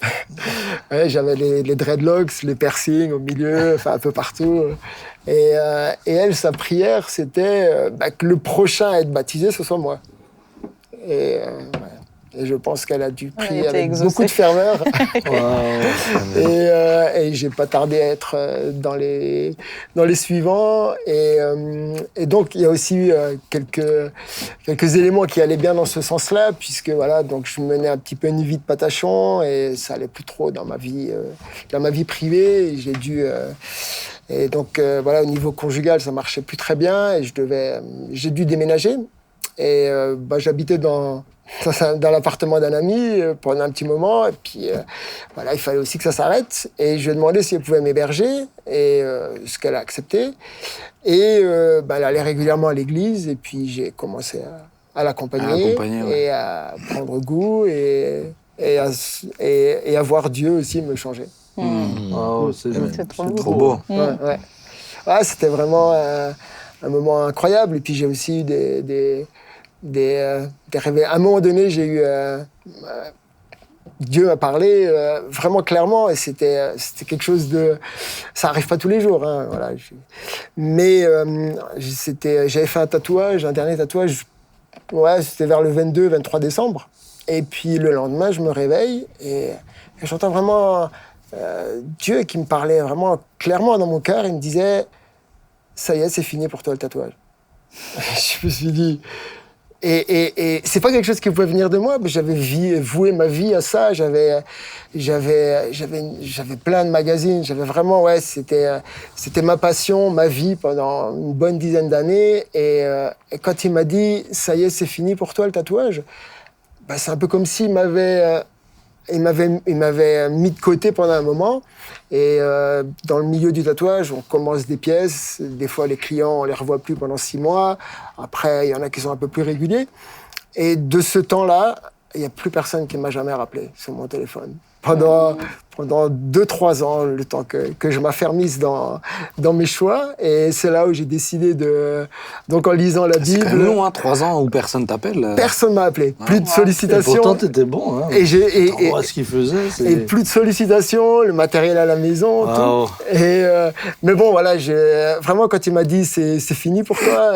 Ouais, j'avais les dreadlocks, les piercings au milieu, enfin un peu partout. Et elle, sa prière, c'était que le prochain à être baptisé, ce soit moi. Et, ouais. Et je pense qu'elle a dû prier était avec exaucée. beaucoup de ferveur. Wow. Et j'ai pas tardé à être dans les suivants. Et donc, il y a aussi eu quelques éléments qui allaient bien dans ce sens-là, puisque voilà, donc je menais un petit peu une vie de patachon, et ça allait plus trop dans ma vie privée. Et j'ai dû... et donc, voilà, au niveau conjugal, ça marchait plus très bien, et j'ai dû déménager. Et j'habitais dans l'appartement d'un ami pendant un petit moment, et puis voilà, il fallait aussi que ça s'arrête, et je lui ai demandé si elle pouvait m'héberger, et ce qu'elle a accepté, et elle allait régulièrement à l'église, et puis j'ai commencé à l'accompagner, ouais. et à prendre goût, et à voir Dieu aussi me changer. Oh, C'est trop beau. Trop beau. Ouais. Ouais, c'était vraiment un moment incroyable, et puis j'ai aussi eu des réveils. À un moment donné, j'ai eu... Dieu m'a parlé vraiment clairement, et c'était quelque chose de... Ça arrive pas tous les jours, hein, voilà. Mais j'avais fait un dernier tatouage, ouais, c'était vers le 22-23 décembre. Et puis le lendemain, je me réveille, et j'entends vraiment Dieu qui me parlait vraiment clairement dans mon cœur. Il me disait, ça y est, c'est fini pour toi le tatouage. Je me suis dit... Et c'est pas quelque chose qui pouvait venir de moi, mais j'avais voué ma vie à ça. J'avais plein de magazines. J'avais vraiment, ouais, c'était ma passion, ma vie pendant une bonne dizaine d'années. Et quand il m'a dit, ça y est, c'est fini pour toi le tatouage, c'est un peu comme s'il m'avait mis de côté pendant un moment. Et dans le milieu du tatouage, on commence des pièces. Des fois, les clients, on les revoit plus pendant 6 mois. Après, il y en a qui sont un peu plus réguliers. Et de ce temps-là, il n'y a plus personne qui m'a jamais rappelé sur mon téléphone. Pendant pendant 2-3 ans, le temps que je m'affermisse dans mes choix. Et c'est là où j'ai décidé donc en lisant la C'est Bible... quand même long, 3 ans où personne t'appelle. Personne m'a appelé. Plus de Et sollicitations. pourtant, t'étais bon. Hein. Et On voit ce qu'il faisait. Et plus de sollicitations, le matériel à la maison, Wow. tout. Mais bon, voilà, vraiment, quand il m'a dit c'est fini pour toi,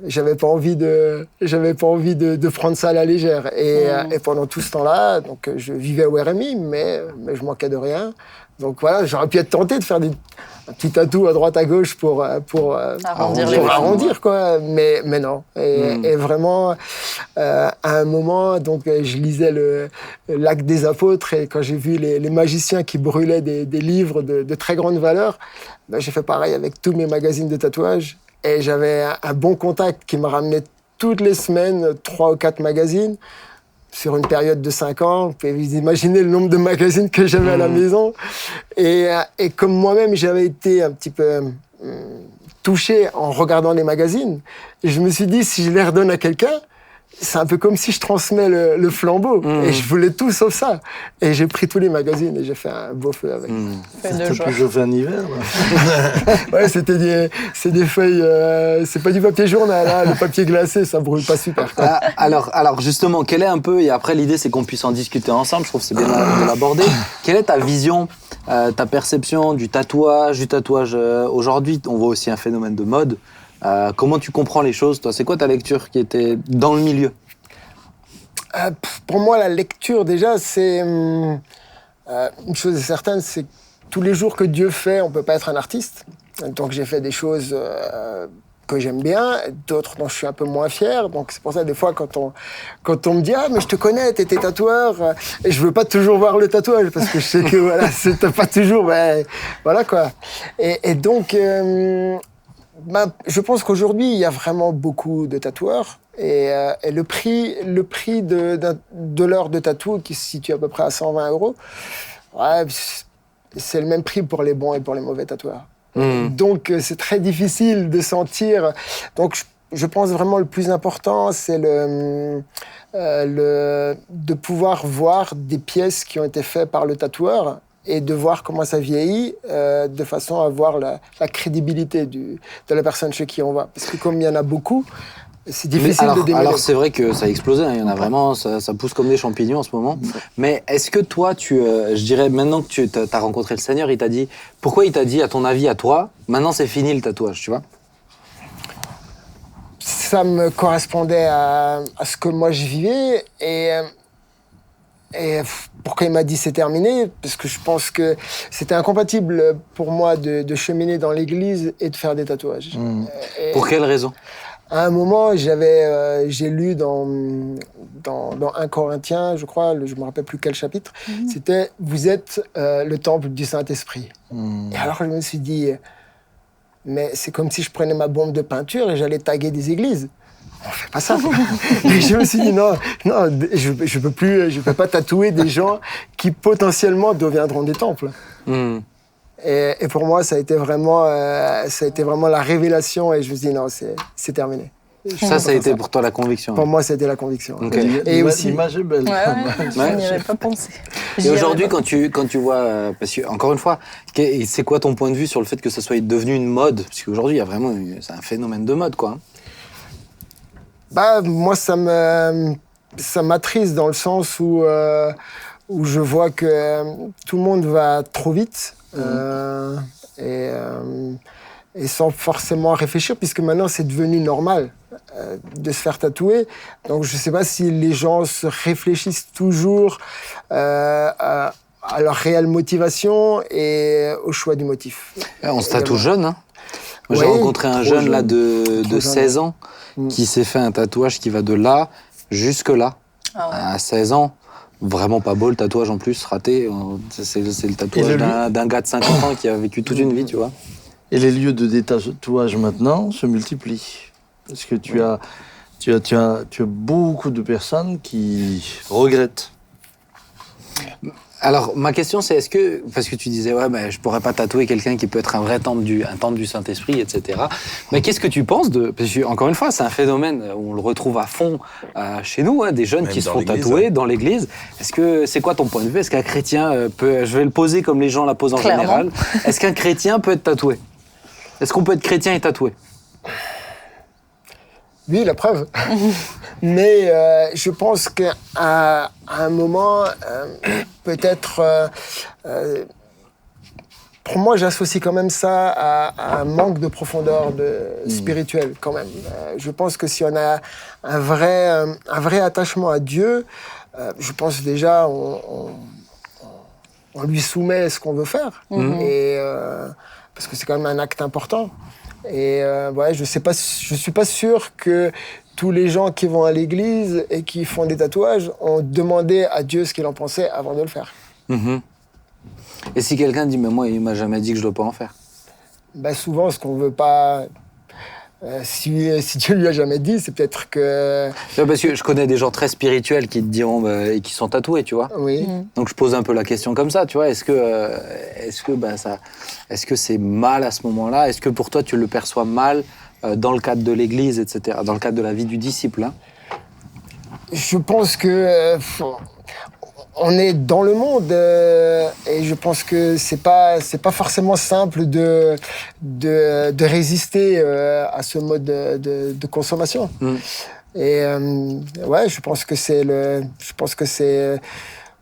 j'avais pas envie de prendre ça à la légère. Et pendant tout ce temps-là, donc je vivais au RMI, mais je manquais de rien. Donc voilà, j'aurais pu être tenté de faire un petit tatou à droite à gauche pour arrondir quoi. Mais non. Et vraiment, à un moment, donc je lisais l'Acte des Apôtres et quand j'ai vu les magiciens qui brûlaient des livres de très grande valeur, ben, j'ai fait pareil avec tous mes magazines de tatouage. Et j'avais un bon contact qui me ramenait toutes les semaines 3 ou 4 magazines sur une période de 5 ans. Vous pouvez vous imaginer le nombre de magazines que j'avais à la maison. Et comme moi-même, j'avais été un petit peu touché en regardant les magazines, je me suis dit, si je les redonne à quelqu'un, c'est un peu comme si je transmets le flambeau. Et je voulais tout sauf ça. Et j'ai pris tous les magazines et j'ai fait un beau feu avec. C'était plus chauffé en hiver. Ouais, c'est des feuilles, c'est pas du papier journal, hein, le papier glacé, ça brûle pas super. Quoi. Alors justement, quelle est un peu, et après l'idée c'est qu'on puisse en discuter ensemble, je trouve que c'est bien de l'aborder, quelle est ta vision, ta perception du tatouage aujourd'hui? On voit aussi un phénomène de mode. Comment tu comprends les choses, toi? C'est quoi ta lecture qui était dans le milieu? Pour moi, la lecture, déjà, c'est... une chose est certaine, c'est que tous les jours que Dieu fait, on ne peut pas être un artiste. Donc j'ai fait des choses que j'aime bien, d'autres dont je suis un peu moins fier. Donc c'est pour ça, des fois, quand on me dit « Ah, mais je te connais, t'étais tatoueur », et je veux pas toujours voir le tatouage, parce que je sais que, voilà, c'est pas toujours... Ouais, voilà, quoi. Et donc... je pense qu'aujourd'hui, il y a vraiment beaucoup de tatoueurs et le prix de l'heure de tatou qui se situe à peu près à 120 €, ouais, c'est le même prix pour les bons et pour les mauvais tatoueurs. Donc, c'est très difficile de sentir. Donc, je pense vraiment le plus important, c'est de pouvoir voir des pièces qui ont été faites par le tatoueur et de voir comment ça vieillit, de façon à voir la crédibilité de la personne chez qui on va. Parce que comme il y en a beaucoup, c'est difficile de démêler. Alors c'est vrai que ça a explosé, hein, il y en a vraiment, ça pousse comme des champignons en ce moment. Mais est-ce que toi, je dirais, maintenant que tu as rencontré le Seigneur, il t'a dit, pourquoi il t'a dit, à ton avis, à toi, maintenant c'est fini le tatouage, tu vois? Ça me correspondait à ce que moi je vivais et pourquoi il m'a dit c'est terminé? Parce que je pense que c'était incompatible pour moi de cheminer dans l'église et de faire des tatouages. Pour quelle raison? À un moment, j'ai lu dans 1 Corinthiens, je crois, je ne me rappelle plus quel chapitre, c'était « Vous êtes le temple du Saint-Esprit ». Et alors je me suis dit, mais c'est comme si je prenais ma bombe de peinture et j'allais taguer des églises. On fait pas ça. Et je me suis dit non, je peux pas tatouer des gens qui potentiellement deviendront des temples. Et pour moi, ça a été vraiment la révélation et je me suis dit non, c'est terminé. Ça a été pour toi la conviction. Pour moi, c'était la conviction. Okay. Et aussi, l'image est belle. Je n'y avais pas pensé. Et aujourd'hui, quand tu vois, parce que encore une fois, c'est quoi ton point de vue sur le fait que ça soit devenu une mode? Parce qu'aujourd'hui, il y a vraiment, c'est un phénomène de mode, quoi. Moi, ça m'attriste dans le sens où je vois que tout le monde va trop vite et sans forcément réfléchir, puisque maintenant, c'est devenu normal de se faire tatouer. Donc, je ne sais pas si les gens se réfléchissent toujours à leur réelle motivation et au choix du motif. On se tatoue jeune, hein. Moi, j'ai rencontré un jeune là de 16 ans qui s'est fait un tatouage qui va de là jusque là. À 16 ans, vraiment pas beau le tatouage en plus, raté. C'est le tatouage d'un gars de 50 ans qui a vécu toute une vie, tu vois. Et les lieux de tatouage maintenant se multiplient. Parce que tu as beaucoup de personnes qui regrettent. Alors, ma question, c'est est-ce que, parce que tu disais, ouais, mais je pourrais pas tatouer quelqu'un qui peut être un vrai temple du Saint-Esprit, etc. Mais qu'est-ce que tu penses de, parce que, encore une fois, c'est un phénomène où on le retrouve à fond chez nous, hein, des jeunes Même qui se dans font l'église, tatouer ouais. dans l'église. C'est quoi ton point de vue? Est-ce qu'un chrétien peut, je vais le poser comme les gens la posent en Clairement. général, est-ce qu'un chrétien peut être tatoué? Est-ce qu'on peut être chrétien et tatoué? Oui, la preuve. Mais je pense qu'à un moment, peut-être... pour moi, j'associe quand même ça à un manque de profondeur spirituelle, quand même. Je pense que si on a un vrai attachement à Dieu, je pense déjà on lui soumet ce qu'on veut faire. Et, parce que c'est quand même un acte important. Et ouais, je suis pas sûr que tous les gens qui vont à l'église et qui font des tatouages ont demandé à Dieu ce qu'il en pensait avant de le faire. Et si quelqu'un dit, mais moi, il m'a jamais dit que je dois pas en faire? Ben souvent, ce qu'on veut pas... si Dieu lui a jamais dit, c'est peut-être que... Non, parce que je connais des gens très spirituels qui te diront, et qui sont tatoués, tu vois. Oui. Donc je pose un peu la question comme ça, tu vois. Est-ce que c'est mal à ce moment-là? Est-ce que pour toi tu le perçois mal dans le cadre de l'Église, etc., dans le cadre de la vie du disciple, hein? Je pense que on est dans le monde et je pense que c'est pas forcément simple de résister à ce mode de consommation. Et ouais, je pense que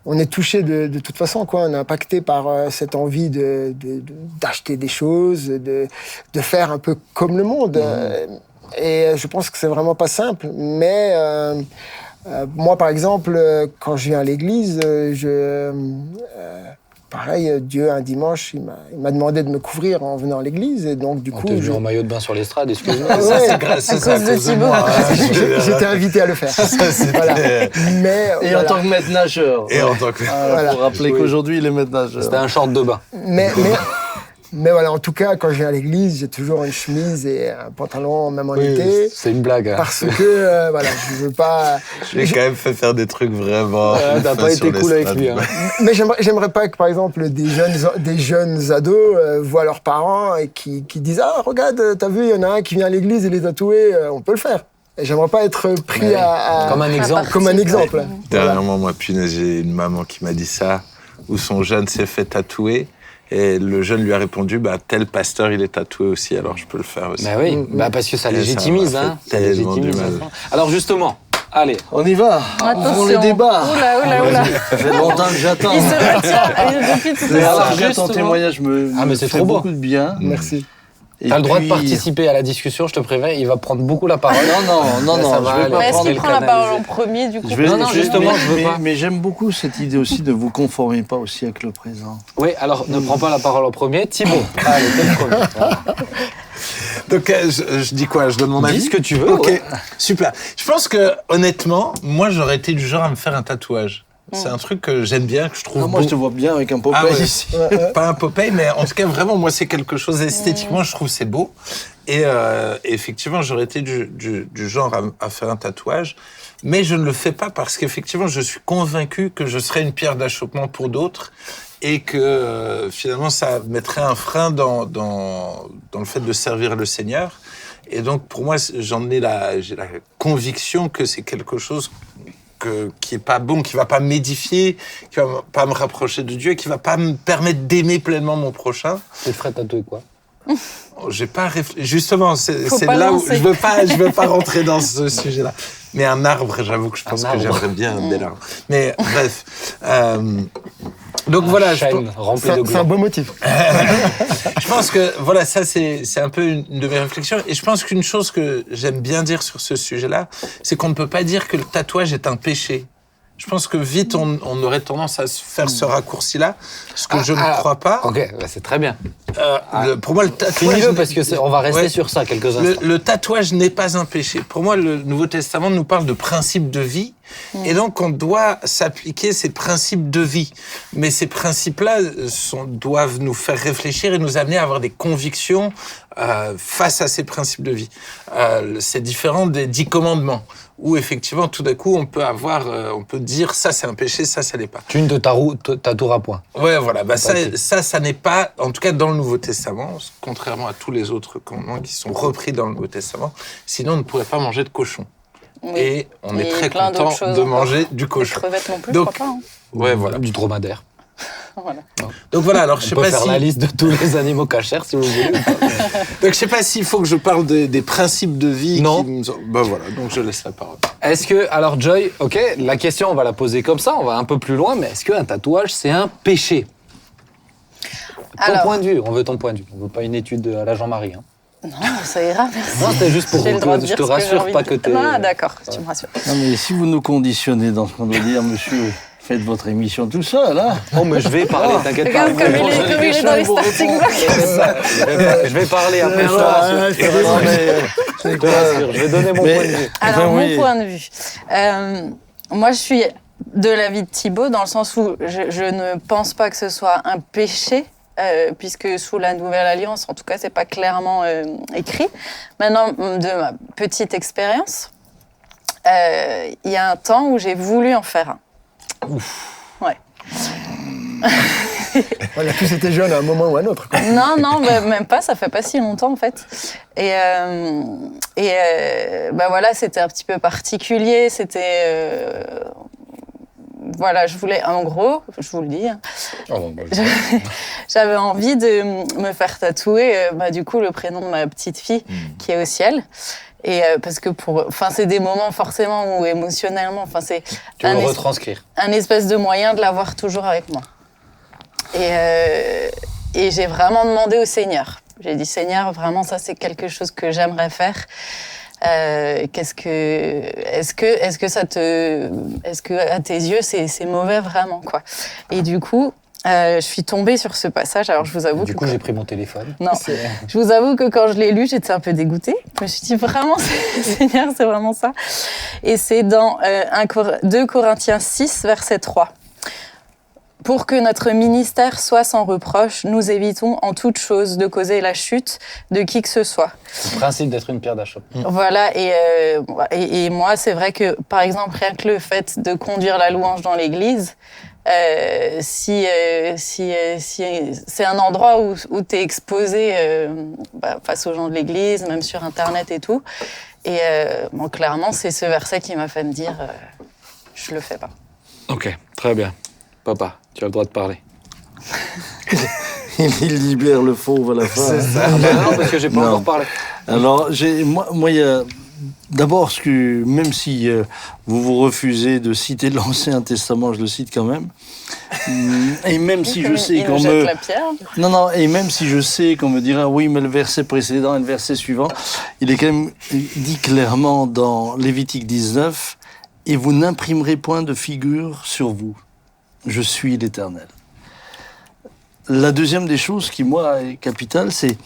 on est touché de toute façon, quoi. On est impacté par cette envie d'acheter des choses, de faire un peu comme le monde. Et je pense que c'est vraiment pas simple. Mais moi, par exemple, quand je viens à l'église, pareil, Dieu, un dimanche, il m'a demandé de me couvrir en venant à l'église. Et donc, du coup... T'es venu en maillot de bain sur l'estrade, excuse-moi. Ça, Ouais. c'est grâce À à ça, cause de Thibaut. moi. J'étais invité à le faire. Voilà. Mais, Et voilà. en tant que maître nageur. Et en tant que... Voilà. Pour rappeler qu'aujourd'hui, il est maître nageur. C'était un short de bain. Mais voilà, en tout cas, quand je viens à l'église, j'ai toujours une chemise et un pantalon, même en été. C'est une blague. Hein. Parce que, voilà, je veux pas... J'ai quand même fait faire des trucs vraiment... T'as pas été cool avec lui. Hein. Mais j'aimerais pas que, par exemple, des jeunes ados voient leurs parents et qui disent « Ah, regarde, t'as vu, il y en a un qui vient à l'église, il est tatoué, on peut le faire. » Et j'aimerais pas être pris à... Comme un exemple. Comme un exemple. Dernièrement, moi, punaise, j'ai une maman qui m'a dit ça, où son jeune s'est fait tatouer. Et le jeune lui a répondu, bah, tel pasteur, il est tatoué aussi, alors je peux le faire aussi. Bah oui, parce que ça Et légitimise. ça m'a Hein. fait Ça tellement légitimise. du mal. Alors justement, allez. On y va. Ouvrons les débats. Oula. Ça fait longtemps que j'attends. Il se retire depuis tout à Mais l'heure. alors, justement- ton témoignage me Ah, mais c'est fait trop beau. beaucoup de bien. Merci. Et T'as le droit de puis- participer à la discussion, je te préviens, il va prendre beaucoup la parole. Non, Ça va je vais aller. pas Mais est-ce prendre qu'il le prend la canaliser. parole en premier, du coup? Non, justement, je veux pas. Mais j'aime beaucoup cette idée aussi de vous conformer pas aussi avec le présent. Oui, alors ne prends pas la parole en premier. Thibaut, allez, t'es le premier. Voilà. Donc, je dis quoi? Je donne mon avis? Dis ce que tu veux. Ok, ouais. super. Je pense que, honnêtement, moi, j'aurais été du genre à me faire un tatouage. C'est un truc que j'aime bien, que je trouve Moi, beau. je te vois bien avec un Popeye Ah ouais. ici. Pas un Popeye, mais en tout cas, vraiment, moi, c'est quelque chose esthétiquement, je trouve c'est beau. Et effectivement, j'aurais été du genre à faire un tatouage. Mais je ne le fais pas parce qu'effectivement, je suis convaincu que je serais une pierre d'achoppement pour d'autres et que finalement, ça mettrait un frein dans le fait de servir le Seigneur. Et donc, pour moi, j'ai la conviction que c'est quelque chose qui est pas bon, qui va pas m'édifier, qui va pas me rapprocher de Dieu, qui va pas me permettre d'aimer pleinement mon prochain. Tu te ferais tatouer quoi? J'ai pas réfléchi. Justement, c'est pas là où lancer. je veux pas rentrer dans ce sujet-là. Mais un arbre, j'avoue que je pense que j'aimerais bien un bel arbre. Mais bref. Donc voilà, Chêne rempli de C'est un gland. beau motif. je pense que voilà, ça c'est un peu une de mes réflexions. Et je pense qu'une chose que j'aime bien dire sur ce sujet-là, c'est qu'on ne peut pas dire que le tatouage est un péché. Je pense que vite on aurait tendance à se faire ce raccourci-là, ce que je ne crois pas. Ok, c'est très bien. Pour moi, le tatouage. Finis-le parce que on va rester Ouais. sur ça quelques instants. Le tatouage n'est pas un péché. Pour moi, le Nouveau Testament nous parle de principes de vie Et donc, on doit s'appliquer ces principes de vie. Mais ces principes-là doivent nous faire réfléchir et nous amener à avoir des convictions face à ces principes de vie. C'est différent des 10 commandements, où effectivement, tout d'un coup, on peut dire ça c'est un péché, ça l'est pas. Tu ne te tatoueras point. Ouais, voilà. Ça n'est pas, en tout cas dans le Nouveau Testament, contrairement à tous les autres commandements qui sont repris dans le Nouveau Testament. Sinon, on ne pourrait pas manger de cochon. Oui. Et on est très plein content d'autres choses de encore. manger du Les cochon. crevettes non plus, Donc, je crois pas. Hein. Ouais, voilà. Du dromadaire. Voilà. Donc voilà, alors je sais On peut pas faire si... la liste de tous les animaux cachers si vous voulez. Donc je sais pas s'il faut que je parle des principes de vie. Non. Ben voilà, donc je laisse la parole. Est-ce que, alors Joy, ok, la question on va la poser comme ça, on va un peu plus loin, mais est-ce qu'un tatouage c'est un péché? Ton Alors- point de vue, on veut ton point de vue, on veut pas une étude à la Jean-Marie. Hein. Non, ça ira, merci. Non, c'était juste pour J'ai le droit de que je dire te ce que j'ai rassure, envie pas de que dire. t'es... Ah, d'accord, tu me rassures. Non, mais si vous nous conditionnez dans ce qu'on doit dire, monsieur, faites votre émission tout seul, hein. Oh, mais je vais parler, t'inquiète pas. Regarde comme il est dans les starting blocks. Je vais parler après, je te rassure. Je te rassure, je vais donner mon Mais- point de vue. Alors, Enfin, mon oui. point de vue. Moi, je suis de l'avis de Thibaut, dans le sens où je ne pense pas que ce soit un péché, puisque sous la Nouvelle Alliance, en tout cas, c'est pas clairement écrit. Maintenant, de ma petite expérience, il y a un temps où j'ai voulu en faire un. Ouais. On a tous été jeunes à un moment ou à un autre. Quoi. Non, bah, même pas, ça fait pas si longtemps en fait. Et bah voilà, c'était un petit peu particulier, c'était... voilà, je voulais, en gros, je vous le dis, hein, j'avais envie de me faire tatouer, bah, du coup, le prénom de ma petite fille qui est au ciel. Et parce que c'est des moments forcément où émotionnellement, c'est Tu veux le retranscrire. un espèce de moyen de l'avoir toujours avec moi. Et j'ai vraiment demandé au Seigneur. J'ai dit, Seigneur, vraiment, ça, c'est quelque chose que j'aimerais faire. Est-ce que à tes yeux, c'est mauvais vraiment, quoi. Et du coup, je suis tombée sur ce passage. Alors, je vous avoue Du coup, j'ai pris mon téléphone. non, je vous avoue que quand je l'ai lu, j'étais un peu dégoûtée. Je me suis dit, vraiment, Seigneur, c'est vraiment ça. Et c'est dans 2 Corinthiens 6, verset 3. Pour que notre ministère soit sans reproche, nous évitons en toute chose de causer la chute de qui que ce soit. Le principe d'être une pierre d'achoppement. Voilà, et moi, c'est vrai que, par exemple, rien que le fait de conduire la louange dans l'église, si c'est un endroit où tu es exposé face aux gens de l'église, même sur Internet et tout, et bon, clairement, c'est ce verset qui m'a fait me dire je le fais pas. Ok, très bien. Papa, tu as le droit de parler. Il libère le fauve à la fin. C'est ça. Non, parce que j'ai pas Non. encore parlé. Alors, moi, il y a d'abord ce que, même si vous refusez de citer l'Ancien Testament, je le cite quand même. Et même si je sais Il qu'on nous jette me... la pierre. Non, et même si je sais qu'on me dira oui, mais le verset précédent et le verset suivant, il est quand même dit clairement dans Lévitique 19, et vous n'imprimerez point de figure sur vous. Je suis l'Éternel. La deuxième des choses qui, moi, est capitale, c'est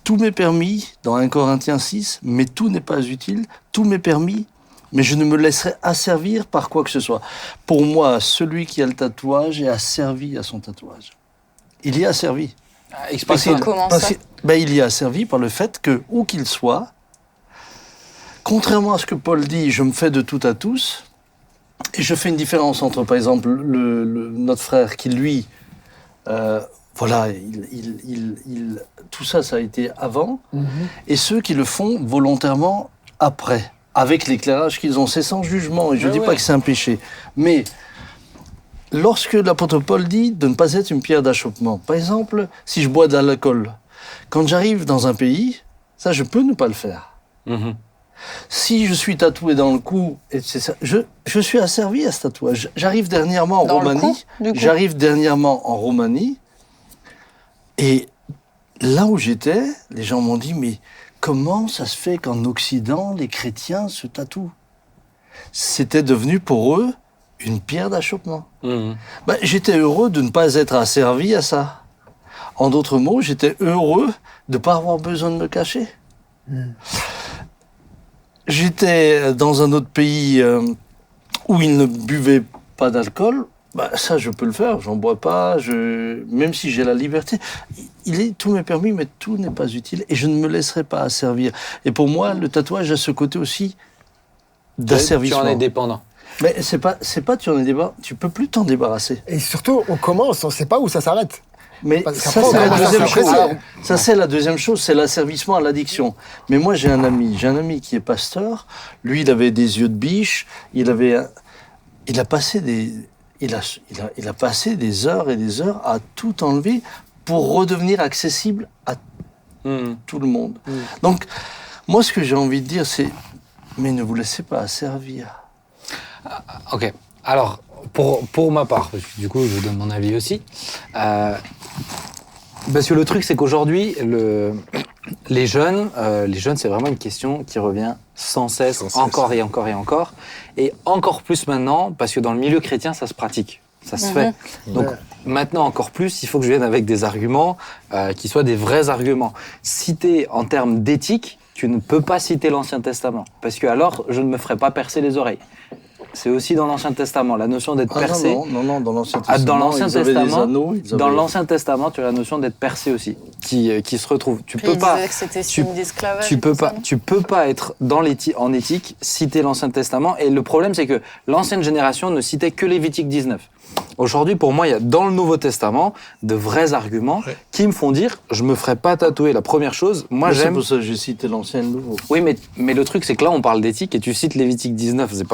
tout m'est permis dans 1 Corinthiens 6, mais tout n'est pas utile. Tout m'est permis, mais je ne me laisserai asservir par quoi que ce soit. Pour moi, celui qui a le tatouage est asservi à son tatouage. Il y est asservi. Explique ça. Comment ça Il y est asservi par le fait que, où qu'il soit, contrairement à ce que Paul dit, je me fais de tout à tous, et je fais une différence entre, par exemple, notre frère qui, lui, voilà, tout ça, ça a été avant, et ceux qui le font volontairement après, avec l'éclairage qu'ils ont. C'est sans jugement, et je ne dis pas que c'est un péché. Mais lorsque l'apôtre Paul dit de ne pas être une pierre d'achoppement, par exemple, si je bois de l'alcool, quand j'arrive dans un pays, ça, je peux ne pas le faire. Si je suis tatoué dans le cou, je suis asservi à ce tatouage. J'arrive dernièrement en Dans le Roumanie. cou, du coup. J'arrive dernièrement en Roumanie. Et là où j'étais, les gens m'ont dit, mais comment ça se fait qu'en Occident, les chrétiens se tatouent? C'était devenu pour eux une pierre d'achoppement. J'étais heureux de ne pas être asservi à ça. En d'autres mots, j'étais heureux de ne pas avoir besoin de me cacher. J'étais dans un autre pays où il ne buvait pas d'alcool, bah, ça, je peux le faire. J'en bois pas, même si j'ai la liberté. Tout m'est permis, mais tout n'est pas utile. Et je ne me laisserai pas asservir. Et pour moi, le tatouage a ce côté aussi d'asservissement. Tu en es dépendant. Mais c'est pas tu en es dépendant. Tu peux plus t'en débarrasser. Et surtout, on commence, on ne sait pas où ça s'arrête. Mais Parce ça, qu'après, c'est on la commence à deuxième chose. s'apprécier. Ça, c'est la deuxième chose, c'est l'asservissement à l'addiction. Mais moi, j'ai un ami qui est pasteur. Lui, il avait des yeux de biche. Il a passé des heures et des heures à tout enlever pour redevenir accessible à tout le monde. Donc, moi, ce que j'ai envie de dire, c'est, mais ne vous laissez pas asservir. Ok. Alors, pour ma part, parce que du coup, je donne mon avis aussi. Parce que le truc, c'est qu'aujourd'hui, les jeunes, c'est vraiment une question qui revient sans cesse, encore et encore et encore. Et encore plus maintenant, parce que dans le milieu chrétien, ça se pratique. Ça se fait. Donc maintenant, encore plus, il faut que je vienne avec des arguments qui soient des vrais arguments. Citer en termes d'éthique, tu ne peux pas citer l'Ancien Testament. Parce que alors, je ne me ferai pas percer les oreilles. C'est aussi dans l'Ancien Testament, la notion d'être percé. Non, dans l'Ancien Testament. Dans l'Ancien Testament, anneaux, dans l'Ancien Testament, tu as la notion d'être percé aussi, qui se retrouve. Tu peux pas. Que c'était signe d'esclavage. Tu peux pas être en éthique, citer l'Ancien Testament. Et le problème, c'est que l'ancienne génération ne citait que Lévitique 19. Aujourd'hui, pour moi, il y a dans le Nouveau Testament de vrais arguments qui me font dire je me ferai pas tatouer. La première chose, moi j'aime. C'est pour ça que j'ai cité l'Ancien et le Nouveau. Oui, mais le truc, c'est que là, on parle d'éthique et tu cites Lévitique 19. C'est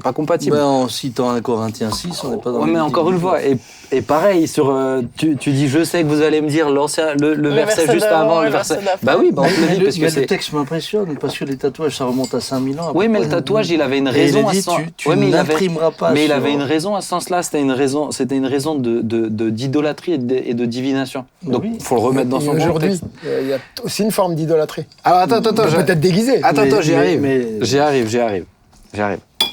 pas compatible. Ben, en citant 1 Corinthiens 6, on n'est pas dans mais encore une fois, et pareil, tu dis je sais que vous allez me dire le verset juste avant, le verset. Bah oui, on te le dit parce que le texte m'impressionne, parce que les tatouages, ça remonte à 5000 ans. Oui, mais le tatouage, il avait une raison à ce sens. Tu n'imprimeras pas. Mais il avait une raison à ce sens-là. C'était une raison d'idolâtrie et de divination. Donc, il faut le remettre dans son contexte. Aujourd'hui, il y a aussi une forme d'idolâtrie. Alors, attends. Peut-être déguisé. Attends, j'y arrive.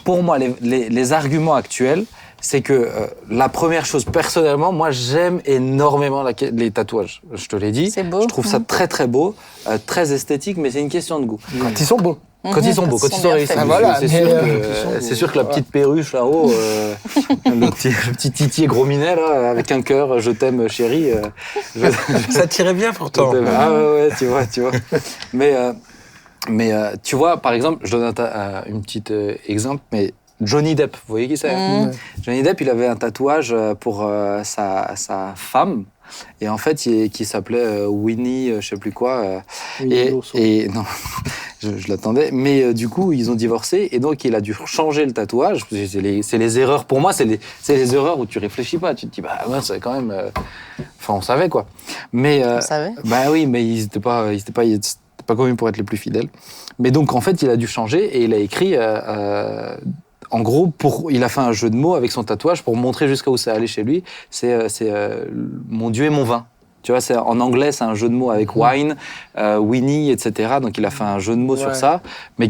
Pour moi, les arguments actuels, c'est que la première chose, personnellement, moi, j'aime énormément les tatouages. Je te l'ai dit. C'est beau. Je trouve ça très, très beau, très esthétique, mais c'est une question de goût. Quand ils sont beaux. Quand ils sont beaux, quand ils sont réussis. Ah, voilà, c'est sûr que la petite perruche là-haut, le petit titi gros minet là, avec un cœur, je t'aime chérie. Ça tirait bien pourtant. Ah ouais, tu vois. Mais tu vois, par exemple, je donne un petit exemple, mais Johnny Depp, vous voyez qui c'est Johnny Depp, il avait un tatouage pour sa femme. Et en fait, qui s'appelait Winnie, je sais plus quoi. Et non, je l'attendais. Mais du coup, ils ont divorcé et donc il a dû changer le tatouage. C'est les erreurs. Pour moi, c'est les erreurs où tu réfléchis pas. Tu te dis, bah c'est quand même. Enfin, on savait quoi. Mais on savait. Bah oui, mais ils étaient pas connus pour être les plus fidèles. Mais donc en fait, il a dû changer et il a écrit. En gros, il a fait un jeu de mots avec son tatouage pour montrer jusqu'à où ça allait chez lui. C'est mon Dieu et mon vin. Tu vois, en anglais, c'est un jeu de mots avec wine, Winnie, etc. Donc, il a fait un jeu de mots sur ça, mais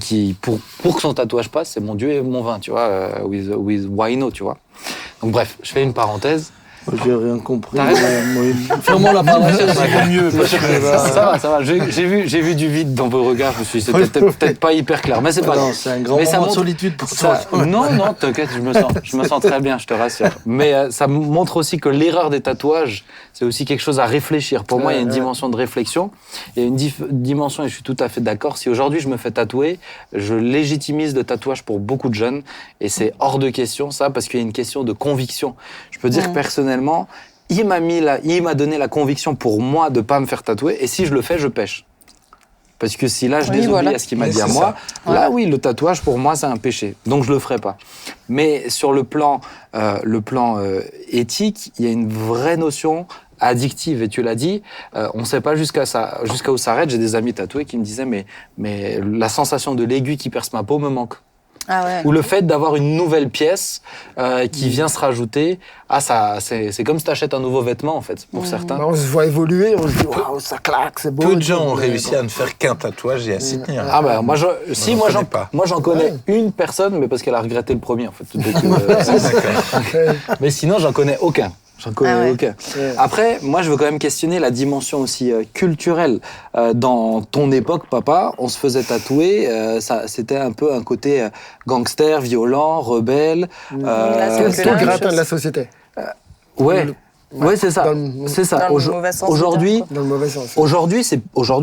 pour que son tatouage passe, c'est mon Dieu et mon vin, tu vois, with wino, tu vois. Donc, bref, je fais une parenthèse. J'ai rien compris. Fermons la parenthèse, c'est mieux. Ça va. J'ai vu du vide dans vos regards. Je me suis dit, c'était peut-être pas hyper clair, mais c'est pas grave. C'est un grand moment de solitude pour toi. Non, t'inquiète, je me sens très bien, je te rassure. Mais ça montre aussi que l'erreur des tatouages, c'est aussi quelque chose à réfléchir. Pour moi, il y a une dimension de réflexion. Il y a une dimension, et je suis tout à fait d'accord. Si aujourd'hui je me fais tatouer, je légitimise le tatouage pour beaucoup de jeunes. Et c'est hors de question, ça, parce qu'il y a une question de conviction. Je peux dire que personnellement, il m'a donné la conviction pour moi de pas me faire tatouer, et si je le fais, je pêche. Parce que si là, je désobéis à ce qu'il m'a dit à moi, là, oui, le tatouage, pour moi, c'est un péché. Donc, je le ferai pas. Mais sur le plan éthique, il y a une vraie notion addictive. Et tu l'as dit, on ne sait pas jusqu'à où ça arrête. J'ai des amis tatoués qui me disaient, mais la sensation de l'aiguille qui perce ma peau me manque. Ah ouais. Ou le fait d'avoir une nouvelle pièce qui vient se rajouter. Ah, c'est comme si tu achètes un nouveau vêtement, en fait, pour certains. On se voit évoluer, on se dit, waouh, ça claque, c'est beau. Peu de gens ont réussi à ne faire qu'un tatouage et à s'y tenir. Ah bah, moi j'en connais une personne, mais parce qu'elle a regretté le premier, en fait. Donc, mais sinon, j'en connais aucun. J'en connais, Ah ouais. ok. Après, moi, je veux quand même questionner la dimension aussi culturelle. Dans ton époque, papa, on se faisait tatouer. C'était un peu un côté gangster, violent, rebelle. C'est Tout la le même gratin de chose. la société. Ouais, ouais, c'est ça. Dans le- C'est ça. Dans le mauvais sens du Aujourd'hui, terme, Dans le mauvais sens. aujourd'hui,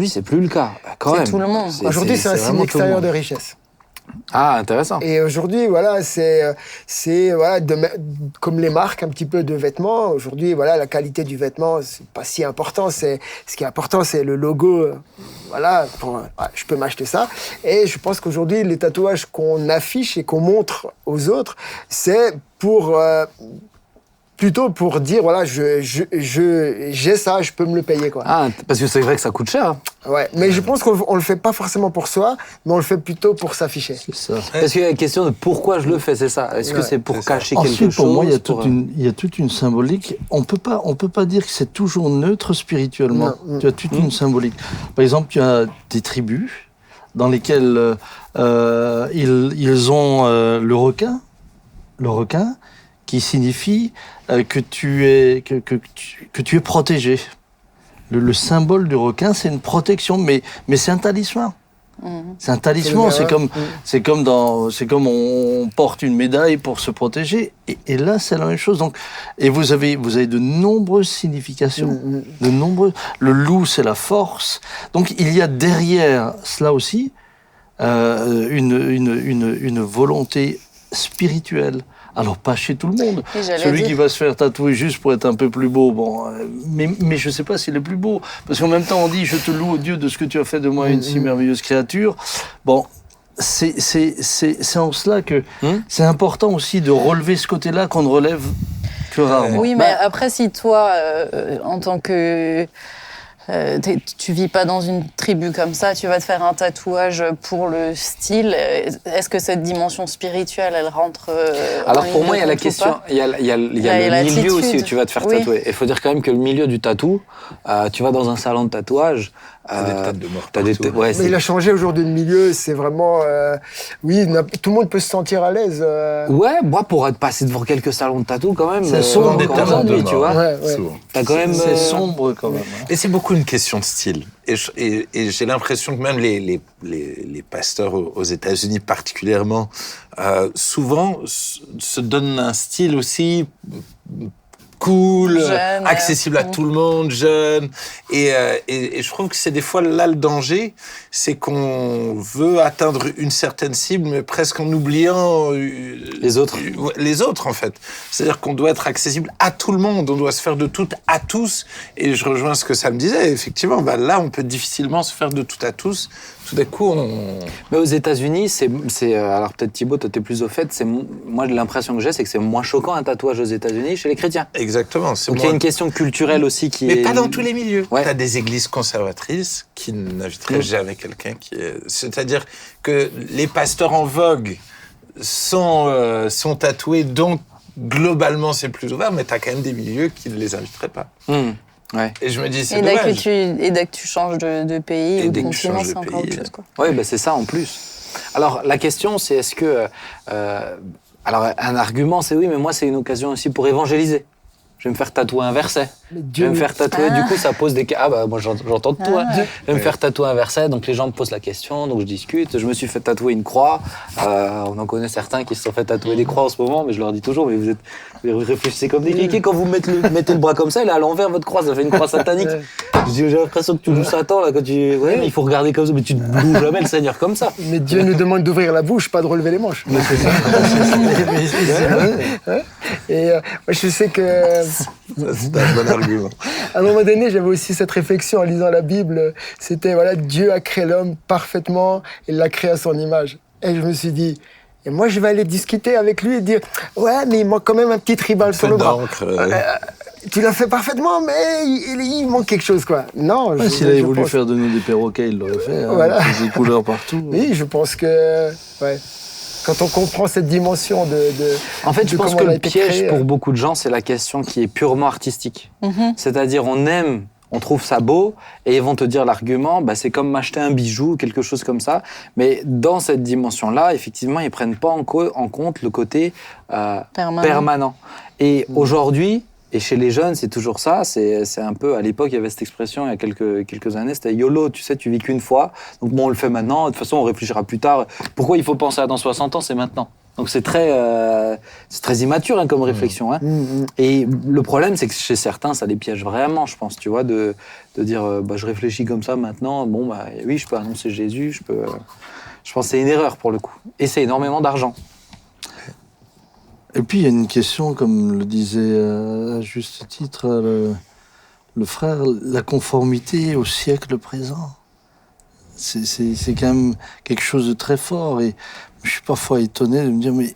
c'est plus le cas. Quand C'est même. tout le monde. Aujourd'hui, c'est un signe vraiment tout le extérieur de monde. richesse. Ah, intéressant. Et aujourd'hui, voilà, c'est voilà, comme les marques un petit peu de vêtements. Aujourd'hui, voilà, la qualité du vêtement, c'est pas si important. Ce qui est important, c'est le logo. Voilà, je peux m'acheter ça. Et je pense qu'aujourd'hui, les tatouages qu'on affiche et qu'on montre aux autres, c'est plutôt pour dire, voilà, j'ai ça, je peux me le payer, quoi. Ah, parce que c'est vrai que ça coûte cher. Ouais, mais je pense qu'on le fait pas forcément pour soi, mais on le fait plutôt pour s'afficher. C'est ça. Parce qu'il y a la question de pourquoi je le fais, c'est ça. Est-ce que Ouais, c'est pour c'est ça. cacher quelque Ensuite, chose pour moi, il y a pour, il y a toute une symbolique. On peut pas dire que c'est toujours neutre spirituellement. Non. Tu as toute une symbolique. Par exemple, tu as des tribus dans lesquelles ils ont le requin, qui signifie que tu es protégé. Le symbole du requin, c'est une protection, mais c'est un talisman. C'est un talisman, c'est comme on porte une médaille pour se protéger, et là c'est la même chose. Donc, et vous avez de nombreuses significations, Le loup, c'est la force. Donc il y a derrière cela aussi une volonté spirituelle. Alors pas chez tout le monde. Et j'allais Celui dire- qui va se faire tatouer juste pour être un peu plus beau, bon, mais je sais pas s'il est plus beau, parce qu'en même temps on dit je te loue, Dieu, de ce que tu as fait de moi une si merveilleuse créature. Bon, c'est en cela que c'est important aussi de relever ce côté-là qu'on ne relève que rarement. Oui, mais après, si toi, en tant que... tu vis pas dans une tribu comme ça, tu vas te faire un tatouage pour le style. Est-ce que cette dimension spirituelle, elle rentre Alors en pour ligne moi, il y a de la compte ou question, pas il y a le l'attitude. milieu aussi où tu vas te faire Oui. tatouer. Il faut dire quand même que le milieu du tatou, tu vas dans un salon de tatouage. T'as des têtes de mort t'as des partout. ouais, Mais c'est- il a changé aujourd'hui de milieu, c'est vraiment... oui, tout le monde peut se sentir à l'aise. Ouais, moi pour être passé devant quelques salons de tatou quand même. C'est sombre, Des quand talents même, de aujourd'hui, tu mort, vois. Ouais. souvent. T'as quand même. C'est sombre quand même. Et c'est beaucoup une question de style. Et j'ai l'impression que même les pasteurs aux États-Unis particulièrement, souvent se donnent un style aussi cool, Jeune, accessible à tout le monde, jeune. Et je trouve que c'est des fois là le danger, c'est qu'on veut atteindre une certaine cible, mais presque en oubliant Les autres. Les autres, en fait. C'est-à-dire qu'on doit être accessible à tout le monde, on doit se faire de tout à tous. Et je rejoins ce que Sam disait, effectivement, bah là, on peut difficilement se faire de tout à tous. Tout d'un coup, Mais aux États-Unis, alors peut-être Thibaut, toi t'es plus au fait. Moi l'impression que j'ai, c'est que c'est moins choquant un tatouage aux États-Unis chez les chrétiens. Exactement. C'est Donc il y a une question culturelle aussi qui Mais est. pas dans tous les milieux. Ouais. T'as des églises conservatrices qui n'inviteraient jamais quelqu'un qui est... C'est-à-dire que les pasteurs en vogue sont tatoués, donc globalement c'est plus ouvert, mais t'as quand même des milieux qui ne les inviteraient pas. Ouais. Et je me dis, c'est Et dès dommage. que tu changes de pays Et ou dès de que tu continent, changes de c'est encore pays, autre chose, quoi. Oui, ben c'est ça en plus. Alors, la question, c'est est-ce que... alors, un argument, c'est oui, mais moi, c'est une occasion aussi pour évangéliser. Je vais me faire tatouer un verset. Mais Je Dieu vais me faire tatouer, Ah. du coup, ça pose des... Ah bah, moi, j'entends de toi. Ah. Je vais me faire tatouer un verset, donc les gens me posent la question, donc je discute. Je me suis fait tatouer une croix. On en connaît certains qui se sont fait tatouer des croix en ce moment, mais je leur dis toujours, mais vous réfléchissez comme des cliquets. Quand vous mettez le bras comme ça, elle est à l'envers, votre croix, ça fait une croix satanique. Ouais. Je dis, j'ai l'impression que tu joues Satan, là, quand tu... Ouais, mais il faut regarder comme ça, mais tu ne bouges jamais le Seigneur comme ça. Mais Dieu nous demande d'ouvrir la bouche, pas de relever les manches. Et moi, je sais que Ça, c'est un bon argument. à un moment donné, j'avais aussi cette réflexion en lisant la Bible. C'était voilà, Dieu a créé l'homme parfaitement, il l'a créé à son image. Et je me suis dit, et moi, je vais aller discuter avec lui et dire, ouais, mais il manque quand même un petit tribal sur Peu le bras. d'encre. Tu l'as fait parfaitement, mais il manque quelque chose, quoi. Non, Ouais, S'il avait voulu faire de nous des perroquets, il l'aurait fait. Hein, Voilà. avec des couleurs partout. Oui, je pense que, ouais, quand on comprend cette dimension de En fait, je de pense comment que on a le été piège créé, pour beaucoup de gens, c'est la question qui est purement artistique. Mhm. C'est-à-dire, on aime, on trouve ça beau, et ils vont te dire l'argument, bah, c'est comme m'acheter un bijou, quelque chose comme ça. Mais dans cette dimension-là, effectivement, ils prennent pas en compte le côté Permanent. permanent. Et aujourd'hui, Et chez les jeunes, c'est toujours ça. C'est un peu, à l'époque, il y avait cette expression, il y a quelques années, c'était YOLO, tu sais, tu vis qu'une fois. Donc bon, on le fait maintenant, de toute façon, on réfléchira plus tard. Pourquoi il faut penser à dans 60 ans, c'est maintenant. Donc c'est très immature comme réflexion. Hein. Et le problème, c'est que chez certains, ça les piège vraiment, je pense, tu vois, de dire, je réfléchis comme ça maintenant, oui, je peux annoncer Jésus, je pense que c'est une erreur pour le coup. Et c'est énormément d'argent. Et puis il y a une question, comme le disait à juste titre le frère, la conformité au siècle présent. C'est quand même quelque chose de très fort. Et je suis parfois étonné de me dire, mais